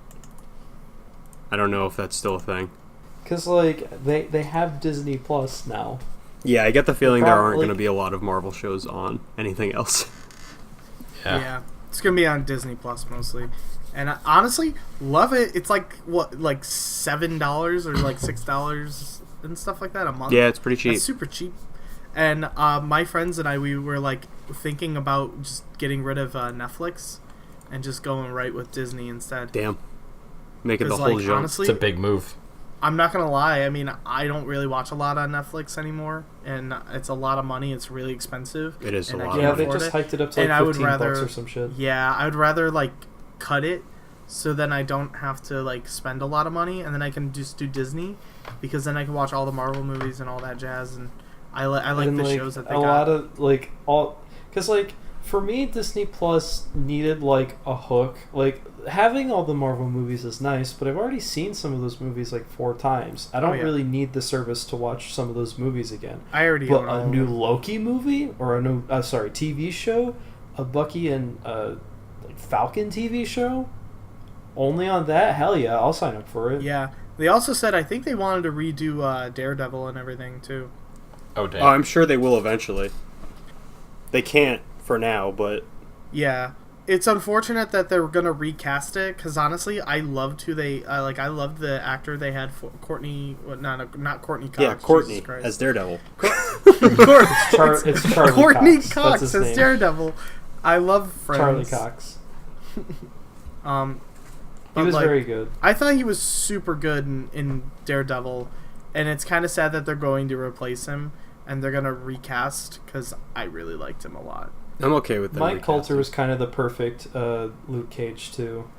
I don't know if that's still a thing. Because like they have Disney Plus now. Yeah, I get the feeling there aren't Probably- going to be a lot of Marvel shows on anything else. Yeah. It's going to be on Disney Plus mostly. And I honestly love it. It's like, what, like $7 or like $6 and stuff like that a month? Yeah, it's pretty cheap. That's super cheap. And my friends and I, we were like thinking about just getting rid of Netflix and just going right with Disney instead. Damn. Make it the 'Cause, whole like, jump. honestly, It's a big move. I'm not gonna lie. I mean, I don't really watch a lot on Netflix anymore, and it's a lot of money. It's really expensive. It is and a I lot. can't Yeah, they afford just it. hiked it up to And I like would 15 rather- bucks or some shit. Yeah, I would rather like cut it, so then I don't have to like spend a lot of money, and then I can just do Disney, because then I can watch all the Marvel movies and all that jazz, and I like And, the shows that they a got. lot of like all because like for me Disney Plus needed like a hook. Like having all the Marvel movies is nice, but I've already seen some of those movies like 4 times. I don't yeah. really need the service to watch some of those movies again. I already But own all a of new them. Loki movie or a new TV show, a Bucky and like Falcon TV show, only on that, hell yeah, I'll sign up for it. Yeah, they also said I think they wanted to redo Daredevil and everything too. Oh damn. Oh, I'm sure they will eventually. They can't for now, but Yeah, it's unfortunate that they're gonna recast it, because honestly, I loved who they I loved the actor they had for Courtney. Not Courtney Cox. yeah, Courtney Jesus Christ. as Daredevil. It's Charlie Courtney Cox. That's Cox his as name. Daredevil. I love Friends. Charlie Cox. Um, He but, was like, very good. I thought he was super good in Daredevil, and it's kind of sad that they're going to replace him and they're gonna recast, because I really liked him a lot. I'm okay with that. Mike Coulter was kind of the perfect Luke Cage too.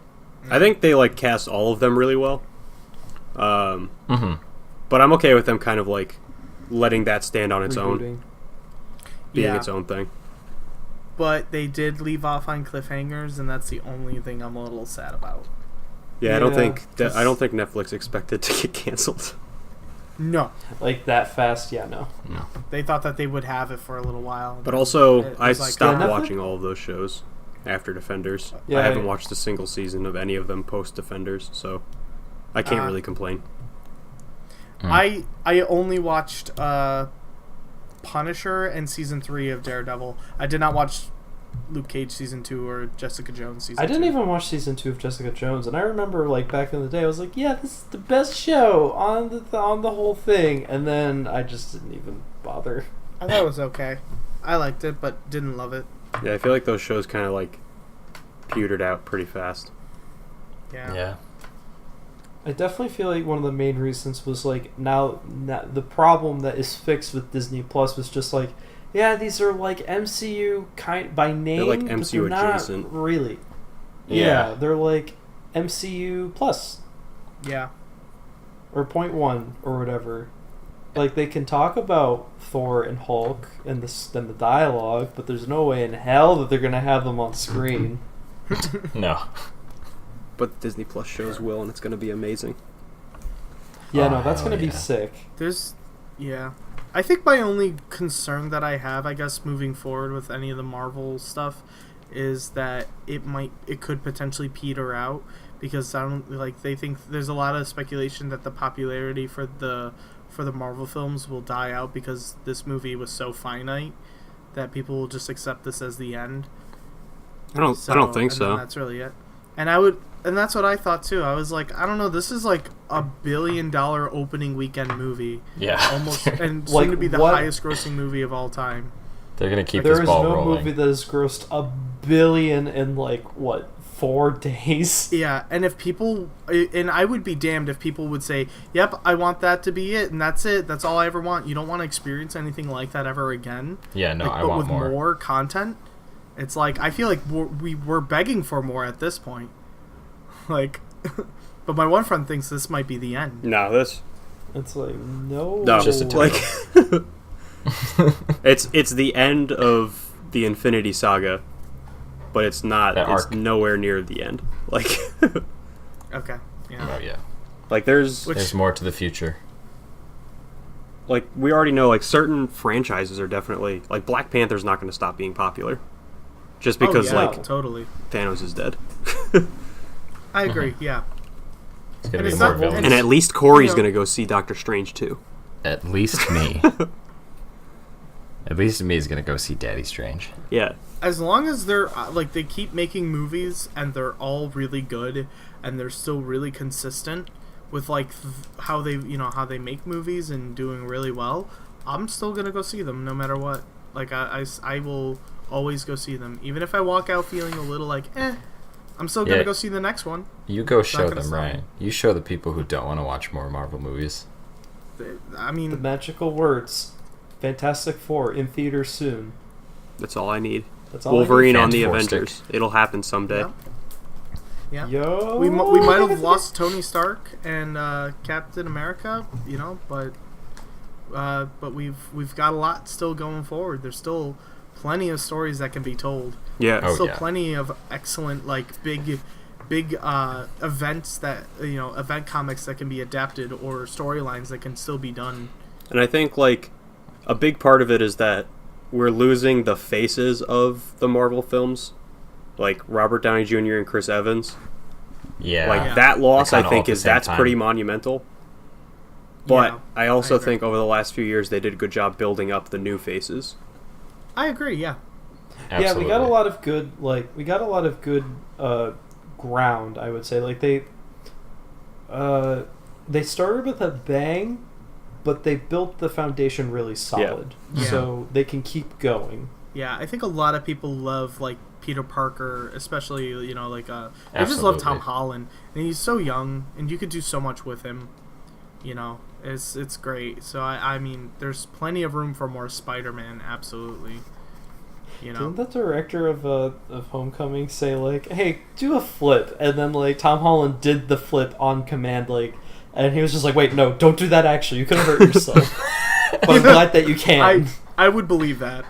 I think they like cast all of them really well. Mm-hmm. But I'm okay with them kind of like letting that stand on its own, Rebooting. being Yeah. its own thing. But they did leave off on cliffhangers, and that's the only thing I'm a little sad about. Yeah, I don't Yeah, think that's- I don't think Netflix expected to get canceled. No, Like that fast, yeah, no. No. they thought that they would have it for a little while. But also, It I was like- stopped Yeah, Netflix- watching all of those shows after Defenders. Yeah, I haven't I- watched a single season of any of them post Defenders, so I can't really complain. I only watched Punisher and season 3 of Daredevil. I did not watch Luke Cage season 2 or Jessica Jones season 2. I didn't even watch season 2 of Jessica Jones, and I remember like back in the day, I was like, "Yeah, this is the best show on the whole thing," and then I just didn't even bother. I thought it was okay. I liked it, but didn't love it. Yeah, I feel like those shows kind of like petered out pretty fast. Yeah. Yeah. I definitely feel like one of the main reasons was like now the problem that is fixed with Disney Plus was just like, yeah, these are like MCU kind by name, like but MCU they're not adjacent. really. Yeah. Yeah, they're like MCU Plus Yeah. or Point One or whatever. Like they can talk about Thor and Hulk and the dialogue, but there's no way in hell that they're gonna have them on screen. No. But Disney Plus shows will, and it's going to be amazing. Yeah, Oh, no, that's hell gonna be yeah. sick. There's, yeah. I think my only concern that I have, I guess, moving forward with any of the Marvel stuff, is that it could potentially peter out, because I don't like they think there's a lot of speculation that the popularity for the Marvel films will die out because this movie was so finite that people will just accept this as the end. I don't think and then so. that's really it. And that's what I thought too. I was like, I don't know, this is like $1 billion opening weekend movie. Yeah. Almost, and Like, soon to be the what- highest grossing movie of all time. They're gonna keep There this is ball no rolling. movie that has grossed $1 billion in like what 4 days. Yeah, and if people, and I would be damned if people would say, yep, I want that to be it, and that's it. That's all I ever want. You don't want to experience anything like that ever again. Yeah, no, Like, I but want with more. content. It's like, I feel like we're begging for more at this point. Like, but my one friend thinks this might be the end. No, this It's like no, Just a like it's the end of the Infinity Saga, but it's not. That It's arc. nowhere near the end. Like, Okay. Yeah. Oh yeah. like there's There's more to the future. like we already know like certain franchises are definitely like Black Panther's not going to stop being popular, just because oh, yeah, like totally. Thanos is dead, I agree. Yeah. It's gonna And be it's more not- villains. and at least Corey's You know- going to go see Doctor Strange too. At least me. At least me is gonna go see Daddy Strange. Yeah, As long as they're like they keep making movies and they're all really good and they're still really consistent with like how they make movies and doing really well, I'm still gonna go see them no matter what. Like I will always go see them, even if I walk out feeling a little like I'm still gonna Yeah. go see the next one. You go show gonna them, stop. Ryan. You show the people who don't want to watch more Marvel movies. I The mean, magical words, Fantastic Four in theaters soon. That's all I need. That's all. Wolverine I need. on the Fantastic. Avengers. It'll happen someday. yeah. Yo, We might have lost Tony Stark and Captain America, but we've got a lot still going forward. There's still plenty of stories that can be told. Yeah. Oh, Still yeah. plenty of excellent big events that event comics that can be adapted or storylines that can still be done. And I think a big part of it is that we're losing the faces of the Marvel films, like Robert Downey Jr. and Chris Evans. Yeah. Yeah. That loss, They're I kinda all think, at the is same that's time. pretty monumental. But Yeah, I also agree. think over the last few years they did a good job building up the new faces. I agree. Yeah. Yeah, we Absolutely. got a lot of good ground, I would say. They started with a bang, but they built the foundation really solid, Yeah. so they can keep going. Yeah, I think a lot of people love Peter Parker, especially I just love Tom Absolutely. Holland, and he's so young, and you could do so much with him. It's great. So I mean, there's plenty of room for more Spider-Man. Absolutely. Didn't the director of Homecoming say "Hey, do a flip," and then Tom Holland did the flip on command, and he was just "Wait, no, don't do that. Actually, you could hurt yourself." But I'm glad that you can. I would believe that.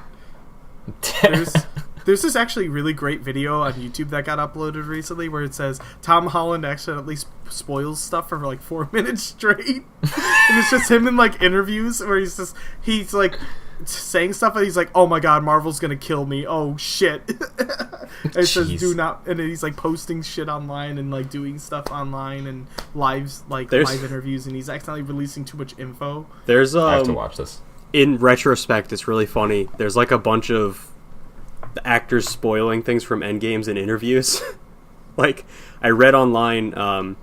There's this actually really great video on YouTube that got uploaded recently where it says Tom Holland accidentally spoils stuff for 4 minutes straight, and it's just him in interviews where he's saying stuff and he's like, "Oh my god, Marvel's gonna kill me! Oh shit!" And it says Jeez. "Do not," and then he's posting shit online and doing stuff online and live There's- live interviews, and he's accidentally releasing too much info. There's I have to watch this. in retrospect, it's really funny. There's a bunch of actors spoiling things from Endgames in interviews. I read online, and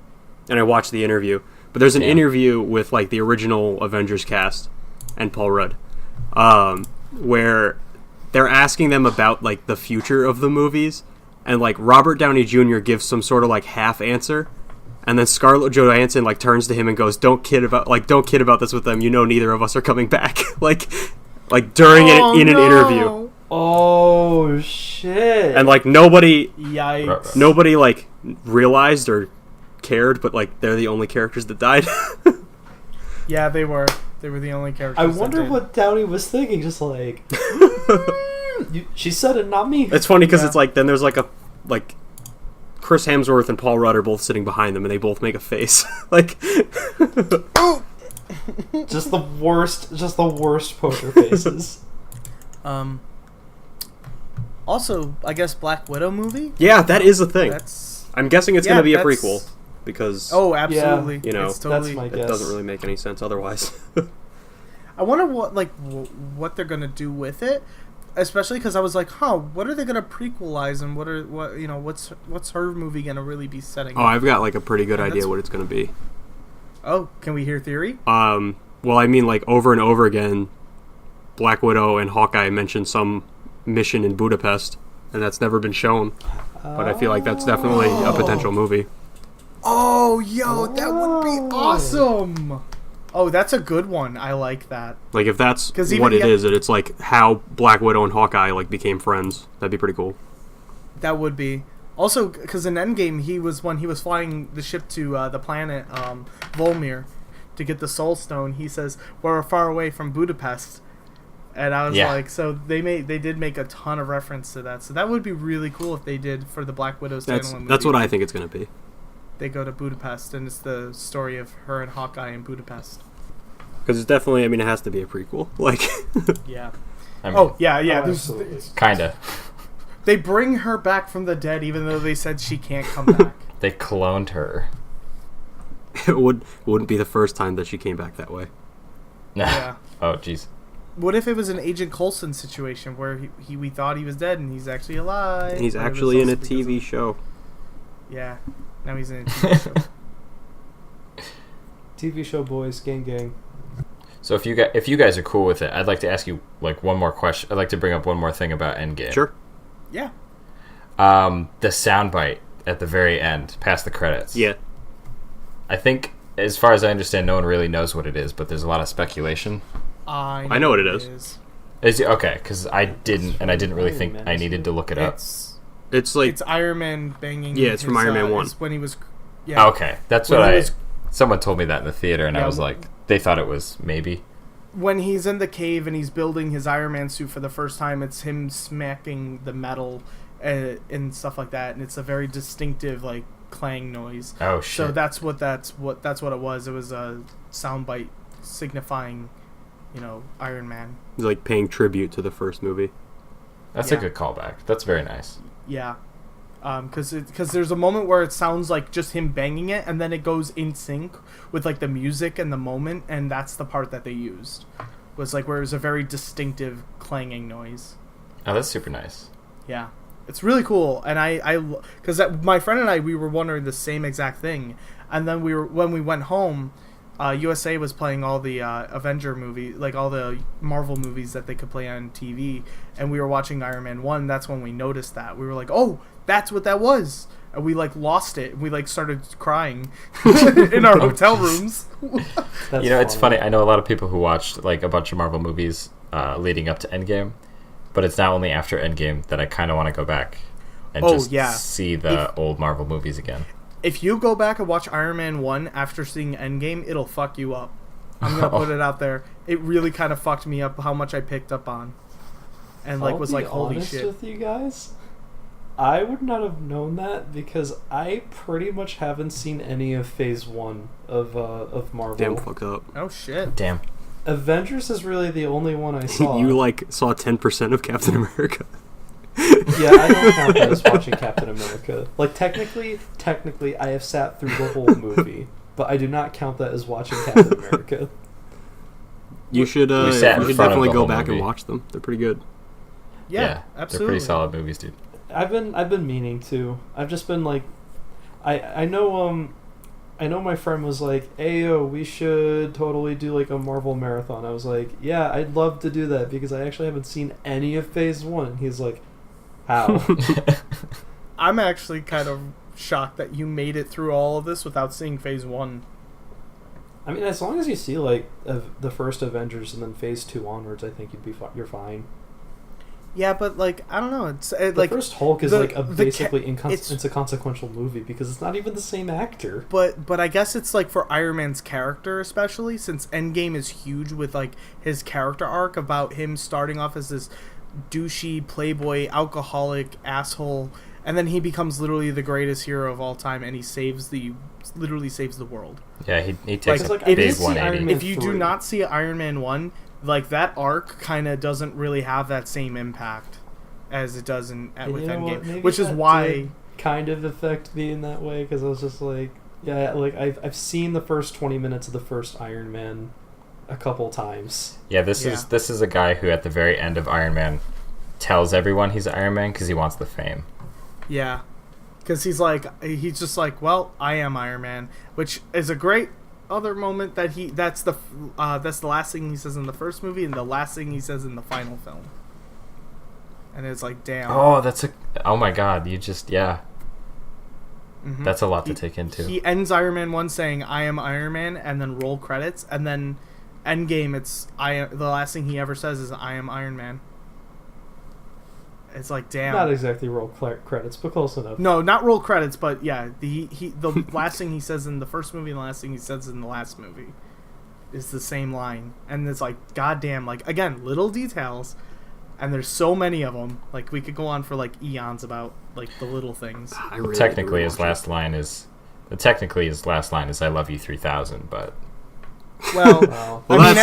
I watched the interview, but there's an Yeah. interview with the original Avengers cast and Paul Rudd, where they're asking them about the future of the movies, and Robert Downey Jr. gives some sort of half answer, and then Scarlett Johansson turns to him and goes, don't kid about this with them. Neither of us are coming back." During in an interview, Oh shit! and nobody Yikes! realized or cared, but they're the only characters that died. Yeah, they were the only characters. I that wonder did. what Downey was thinking. Just she said it, not me. It's funny because Yeah. it's then there's Chris Hemsworth and Paul Rudd are both sitting behind them, and they both make a face. Just the worst poker faces. Also, I guess Black Widow movie. Yeah, that is a thing. That's I'm guessing it's yeah, going to be a that's- prequel because absolutely. Yeah. It's totally. That's my it guess. doesn't really make any sense otherwise. I wonder what they're gonna do with it, especially because I was like, what are they gonna prequelize, and what's her movie gonna really be setting? Oh, I've got a pretty good Yeah, idea that's- what it's going to be. Oh, can we hear theory? Well, I mean, over and over again, Black Widow and Hawkeye mention some mission in Budapest, and that's never been shown. But I feel like that's definitely a potential movie. Oh, yo, that would be awesome. Oh, that's a good one. I like that. If that's 'Cause what even- it is, and it's how Black Widow and Hawkeye became friends. That'd be pretty cool. That would be. Also, because in Endgame, he was flying the ship to the planet Volmir to get the Soul Stone. He says, "We're far away from Budapest," and I was Yeah. so they did make a ton of reference to that. So that would be really cool if they did for the Black Widow standalone movie. That's what I think it's going to be. They go to Budapest, and it's the story of her and Hawkeye in Budapest. Because it's definitely, it has to be a prequel. Yeah. I mean, Oh yeah, yeah. Oh, there's- absolutely. kinda. They bring her back from the dead, even though they said she can't come back. They cloned her. It wouldn't be the first time that she came back that way. Yeah. Oh, jeez. What if it was an Agent Coulson situation where we thought he was dead and he's actually alive? And he's but it was actually in a also because TV of- show. Yeah. Now he's in a TV show. TV show boys, gang. So if you guys are cool with it, I'd like to ask you one more question. I'd like to bring up one more thing about Endgame. Sure. Yeah. The soundbite at the very end, past the credits. Yeah. I think, as far as I understand, no one really knows what it is, but there's a lot of speculation. I know what it is. Okay, because I didn't really think I needed to look it up. It's like It's Iron Man banging. Yeah, it's from Iron Man 1. it's when he was. Yeah. Okay, that's When what he I. was- Someone told me that in the theater, and I Yeah, was like, they thought it was maybe. When he's in the cave and he's building his Iron Man suit for the first time, it's him smacking the metal and stuff like that, and it's a very distinctive like clang noise. Oh shit! So that's what it was. It was a soundbite signifying, Iron Man. he's like paying tribute to the first movie. That's yeah. a good callback. That's very nice. Yeah. Because there's a moment where it sounds like just him banging it, and then it goes in sync with like the music and the moment, and that's the part that they used. Was like where it was a very distinctive clanging noise. Oh, that's super nice. Yeah, it's really cool, and because my friend and I, we were wondering the same exact thing, and then when we went home, USA was playing all the Avenger movie, like all the Marvel movies that they could play on TV, and we were watching Iron Man 1. That's when we noticed that. We were like, oh, that's what that was. And we like lost it. We like started crying in our hotel rooms. That's It's funny. I know a lot of people who watched like a bunch of Marvel movies leading up to Endgame, but it's now only after Endgame that I kind of want to go back and see the old Marvel movies again. If you go back and watch Iron Man 1 after seeing Endgame, it'll fuck you up. I'm going to put it out there. It really kind of fucked me up how much I picked up on. And like was like, holy shit. With you guys, I would not have known that because I pretty much haven't seen any of Phase 1 of Marvel. Damn fucked up. Oh shit. Damn. Avengers is really the only one I saw. You like saw 10% of Captain America. Yeah, I don't count that as watching Captain America. Like technically, I have sat through the whole movie, but I do not count that as watching Captain America. You should We sat in front of definitely the go whole back movie. and watch them. They're pretty good. Yeah, absolutely. They're pretty solid movies, dude. I've been meaning to. I've just been like, I know my friend was like, "Ayo, we should totally do like a Marvel marathon." I was like, "Yeah, I'd love to do that because I actually haven't seen any of Phase 1." He's like, "How?" I'm actually kind of shocked that you made it through all of this without seeing Phase 1. I mean, as long as you see like the first Avengers and then Phase 2 onwards, I think you're fine. Yeah, but like I don't know. It's The like first Hulk is like basically it's inconsequential movie because it's not even the same actor. But I guess it's like for Iron Man's character, especially since Endgame is huge with like his character arc about him starting off as this douchey playboy alcoholic asshole, and then he becomes literally the greatest hero of all time, and he literally saves the world. Yeah, he takes Like, a it big is 180. If you do not see Iron Man 1, like that arc kind of doesn't really have that same impact as it does with Endgame, which is why kind of affect me in that way because I was just like, yeah, like I've seen the first 20 minutes of the first Iron Man a couple times. Yeah, this is a guy who at the very end of Iron Man tells everyone he's Iron Man because he wants the fame. Yeah, because he's just like, well, I am Iron Man, which is a great other moment that's the last thing he says in the first movie and the last thing he says in the final film. And it's like, damn. Oh my god, you just Mm-hmm. That's a lot to take into. He ends Iron Man 1 saying, I am Iron Man, and then roll credits, and then Endgame, the last thing he ever says is, I am Iron Man. It's like, damn. Not exactly roll credits, but close enough. No, not roll credits, but yeah, the last thing he says in the first movie and the last thing he says in the last movie is the same line. And it's like, goddamn, like, again, little details, and there's so many of them. Like, we could go on for, like, eons about, like, the little things. Technically, his last line is, I love you 3000, but... Well, I mean,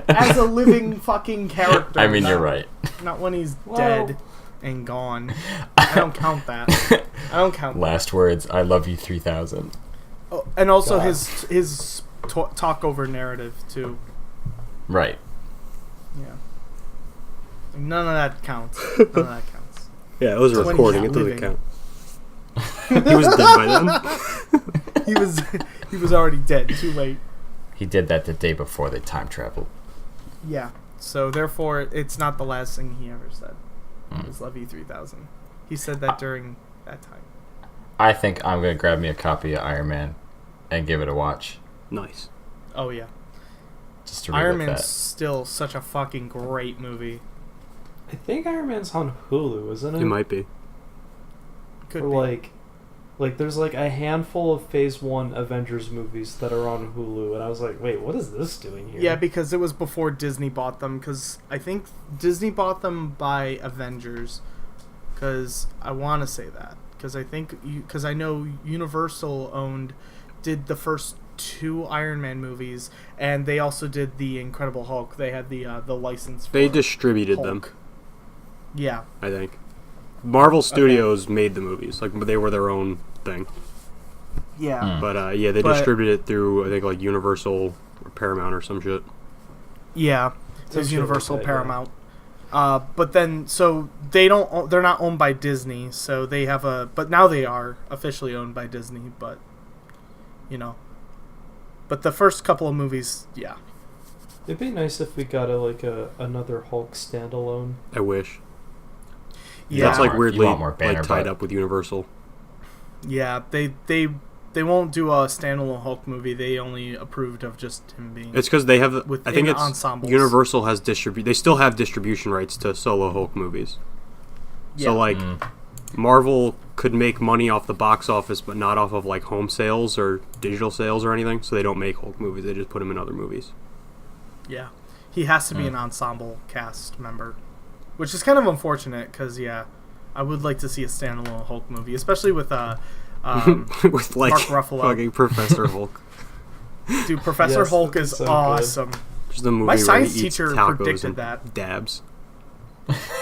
as a living fucking character. I mean, you're right. Not when he's dead and gone. I don't count that. Last words, I love you 3000. Oh, and also his talk over narrative too. Right. Yeah. None of that counts. Yeah, it was a When recording. he's It doesn't living. count. He was dead by then. He was already dead. Too late. He did that the day before they time traveled. Yeah. So therefore, it's not the last thing he ever said. It was "Love You 3000." He said that during that time. I think I'm gonna grab me a copy of Iron Man and give it a watch. Nice. Oh yeah, Just to Iron relive Man's that. still such a fucking great movie. I think Iron Man's on Hulu, isn't it? It might be. Could Or be. like there's like a handful of Phase 1 Avengers movies that are on Hulu, and I was like, wait, what is this doing here? Yeah, because it was before Disney bought them. Because I think Disney bought them by Avengers. Because I want to say that. Because I think because I know Universal did the first 2 Iron Man movies, and they also did the Incredible Hulk. They had the license. They for distributed Hulk. them, Yeah. I think. Marvel Studios made the movies, like they were their own thing. Yeah. But yeah, they But- distributed it through I think like Universal or Paramount or some shit. Yeah. It was Some shit Universal like that, yeah. Paramount. But then, so they're not owned by Disney, so they have but now they are officially owned by Disney, but, you know. But the first couple of movies, yeah. It'd be nice if we got another Hulk standalone. I wish. Yeah. That's like You weirdly want more banner like tied butt. up with Universal. Yeah, they won't do a standalone Hulk movie. They only approved of just him being... It's because they have. I Within think it's ensembles. Universal has They still have distribution rights to solo Hulk movies. Yeah. So like, Marvel could make money off the box office, but not off of like home sales or digital sales or anything. So they don't make Hulk movies. They just put him in other movies. Yeah. He has to be an ensemble cast member. Which is kind of unfortunate, because, yeah, I would like to see a standalone Hulk movie, especially with With like Mark Ruffalo. fucking Professor Hulk. Dude, Professor Yes, Hulk that's is so good. awesome. Just a movie My where science he eats teacher tacos predicted and that. dabs.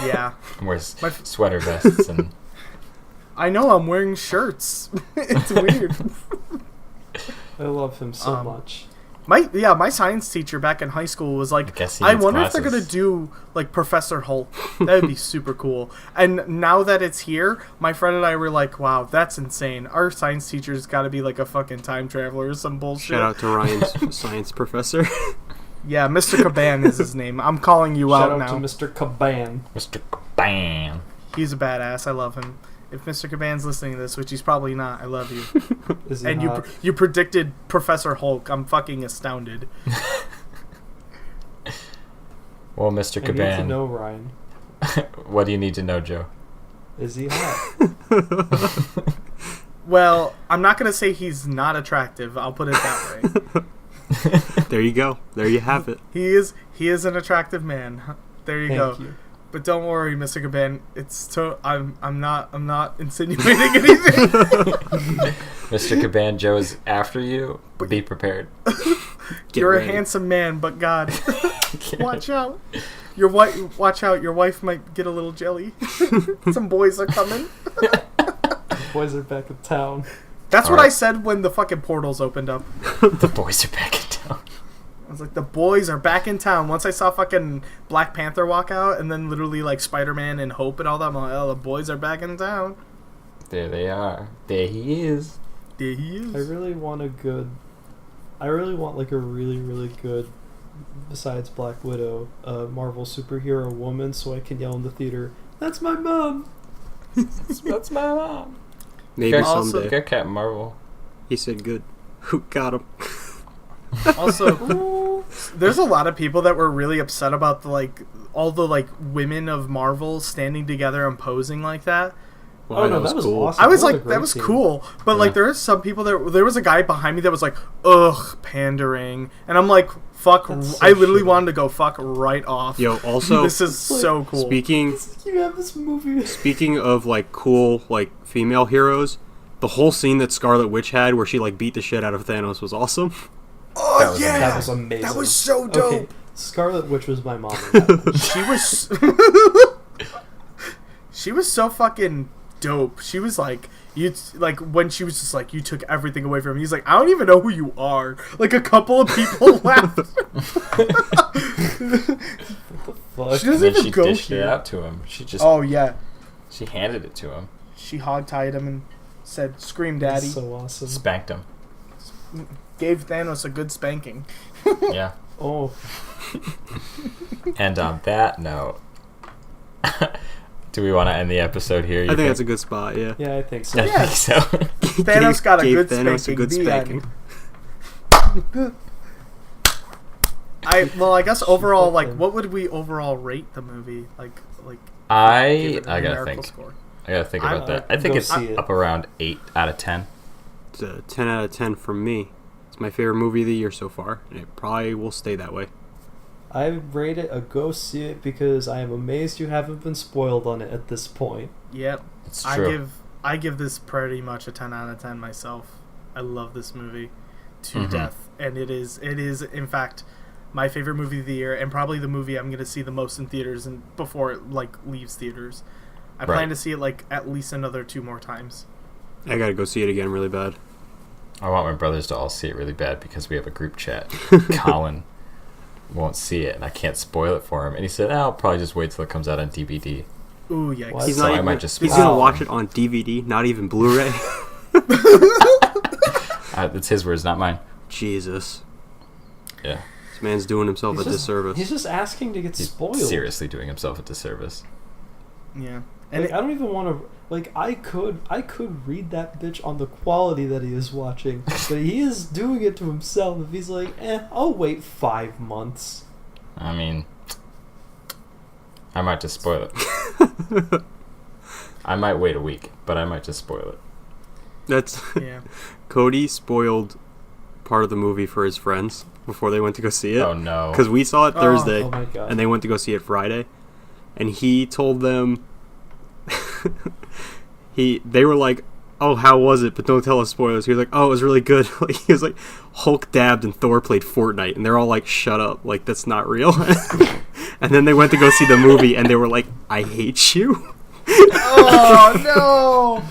Yeah. And wears My- sweater vests and I know, I'm wearing shirts. It's weird. I love him so Um, much. My science teacher back in high school was like, guess he I needs wonder if they're glasses. gonna do like Professor Hulk. That would be super cool. And now that it's here, my friend and I were like, wow, that's insane. Our science teacher's got to be like a fucking time traveler or some bullshit. Shout out to Ryan's science professor. Yeah, Mr. Caban is his name. I'm calling you Shout out out now. to Mr. Caban. Mr. Bam. He's a badass. I love him. If Mr. Caban's listening to this, which he's probably not, I love you. Is he And hot? you predicted Professor Hulk. I'm fucking astounded. Well, Mr. I need to Caban, know, Ryan. what do you need to know, Joe? Is he hot? Well, I'm not gonna say he's not attractive. I'll put it that way. There you go. There you have it. He is an attractive man. There you go. Thank you. But don't worry, Mr. Caban. I'm not insinuating anything. Mr. Caban, Joe is after you. Be prepared. Get You're ready. a handsome man, but God, watch out. Watch out. Your wife might get a little jelly. Some boys are coming. Boys are back in town. That's what Alright. I said when the fucking portals opened up. The boys are back in town. I was like, the boys are back in town. Once I saw fucking Black Panther walk out, and then literally like Spider-Man and Hope and all that, I'm like, oh, the boys are back in town. There they are. There he is. There he is. I really want like a really, really good, besides Black Widow, Marvel superhero woman, so I can yell in the theater, "That's my mom!" That's my mom. Maybe Also- someday. Get Captain Marvel. He said good. Who got him? Also, there's a lot of people that were really upset about all the women of Marvel standing together and posing like that. Wow, no, that was cool. awesome. I was That was a like, great that was scene. cool, but Yeah. there is some people there was a guy behind me that was like, ugh, pandering, and I'm like, fuck. That's so I literally shitty. wanted to go fuck right off. Yo, also This is so cool. speaking You have this movie. speaking of cool female heroes, the whole scene that Scarlet Witch had where she beat the shit out of Thanos was awesome. Oh That was yeah, That was amazing. that was so dope. Okay, Scarlet Witch was my mom. in that one. She was she was so fucking dope. She was like, when she was just like, you took everything away from me. He's like, I don't even know who you are. Like, a couple of people laughed. Fuck. She doesn't And then even she go dished it here. out to him. She just Oh yeah, she handed it to him. she hogtied him and said, "Scream, daddy." That's so awesome. Spanked him. Gave Thanos a good spanking. Yeah. Oh, And on that note, Do we want to end the episode here? I think that's a good spot. Yeah. Yeah, I think so. I Yeah. think so. Thanos got a Gave good Thanos spanking. a good The spanking. end. I guess overall, like, what would we overall rate the movie? Like give I it a gotta numerical think. score. I gotta think about that. I think go it's see it. up around 8 out of 10. It's a 10 out of 10 from me. It's my favorite movie of the year so far, and it probably will stay that way. I rate it a go see it because I am amazed you haven't been spoiled on it at this point. Yep. It's true. I give this pretty much a 10 out of 10 myself. I love this movie to death, and it is in fact my favorite movie of the year, and probably the movie I'm going to see the most in theaters and before it leaves theaters. I plan to see it at least another 2 more times. I gotta go see it again really bad. I want my brothers to all see it really bad because we have a group chat. Colin won't see it, and I can't spoil it for him. And he said, I'll probably just wait till it comes out on DVD. Ooh, yikes. What? He's So not I even, might just he's spoil gonna it. watch it on DVD, not even Blu-ray. It's his words, not mine. Jesus. Yeah. This man's doing himself a disservice. He's just asking to get He's spoiled. seriously doing himself a disservice. Yeah. And I don't even want to. I could read that bitch on the quality that he is watching, but he is doing it to himself. If he's like, I'll wait 5 months. I mean, I might just spoil it. I might wait a week, but I might just spoil it. That's yeah. Cody spoiled part of the movie for his friends before they went to go see it. Oh no. Because we saw it Thursday, Oh my god. and they went to go see it Friday, and he told them they were like, oh, how was it? But don't tell us spoilers. He was like, oh, it was really good. Like, he was like, Hulk dabbed and Thor played Fortnite, and they're all like, shut up, like that's not real. And then they went to go see the movie, and they were like, I hate you. Oh no!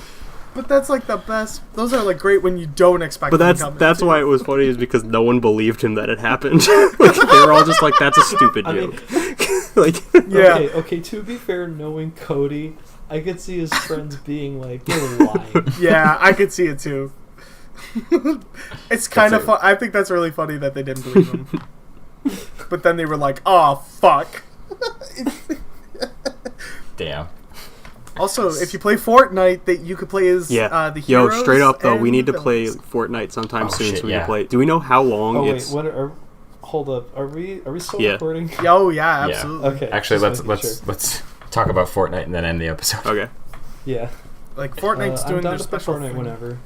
But that's like the best. Those are like great when you don't expect. But them to come that's in, why it was funny, is because no one believed him that it happened. Like, they were all just like, that's a stupid I mean- joke. Like, Yeah. Okay, to be fair, knowing Cody, I could see his friends being like, you're lying. Yeah, I could see it too. It's kind of fun. I think that's really funny that they didn't believe him. But then they were like, "Oh fuck." Damn. Also, if you play Fortnite, that you could play as the Yo, heroes. straight up though, we and need to the play villains. Fortnite sometime Oh, soon, shit, so we yeah. can play. Do we know how long Oh wait, it's? hold up. Are we still Yeah. recording? Oh yeah, Yeah. absolutely. Okay. Actually, just let's making sure. let's talk about Fortnite and then end the episode. Okay. Yeah. Like Fortnite's I'm doing down their to play special Fortnite thing. whenever.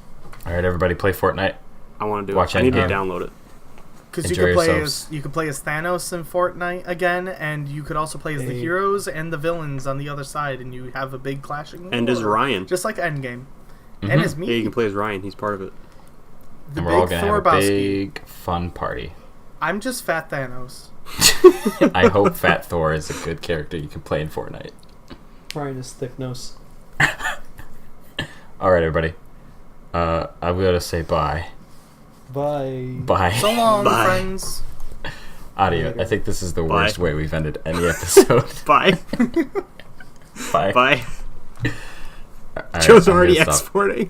All right, everybody, play Fortnite. I want to do Watch it. I need to Endgame. download it. Because you Enjoy could play yourselves. as Thanos in Fortnite again, and you could also play as the Hey. heroes and the villains on the other side, and you have a big clashing. And as war. Ryan. just like Endgame, Mhm. and as me, Yeah, you can play as Ryan. He's part of it. the And we're all big gonna have a Thorbowski. big fun party. I'm just Fat Thanos. I hope Fat Thor is a good character you can play in Fortnite. Ryan is thick nose. All right, everybody. I'm gonna say bye. Bye. Bye. So long, Bye. friends. Audio. I think this is the Bye. worst way we've ended any episode. Bye. Bye. Bye. All right, Joe's I'm gonna already stop. exporting.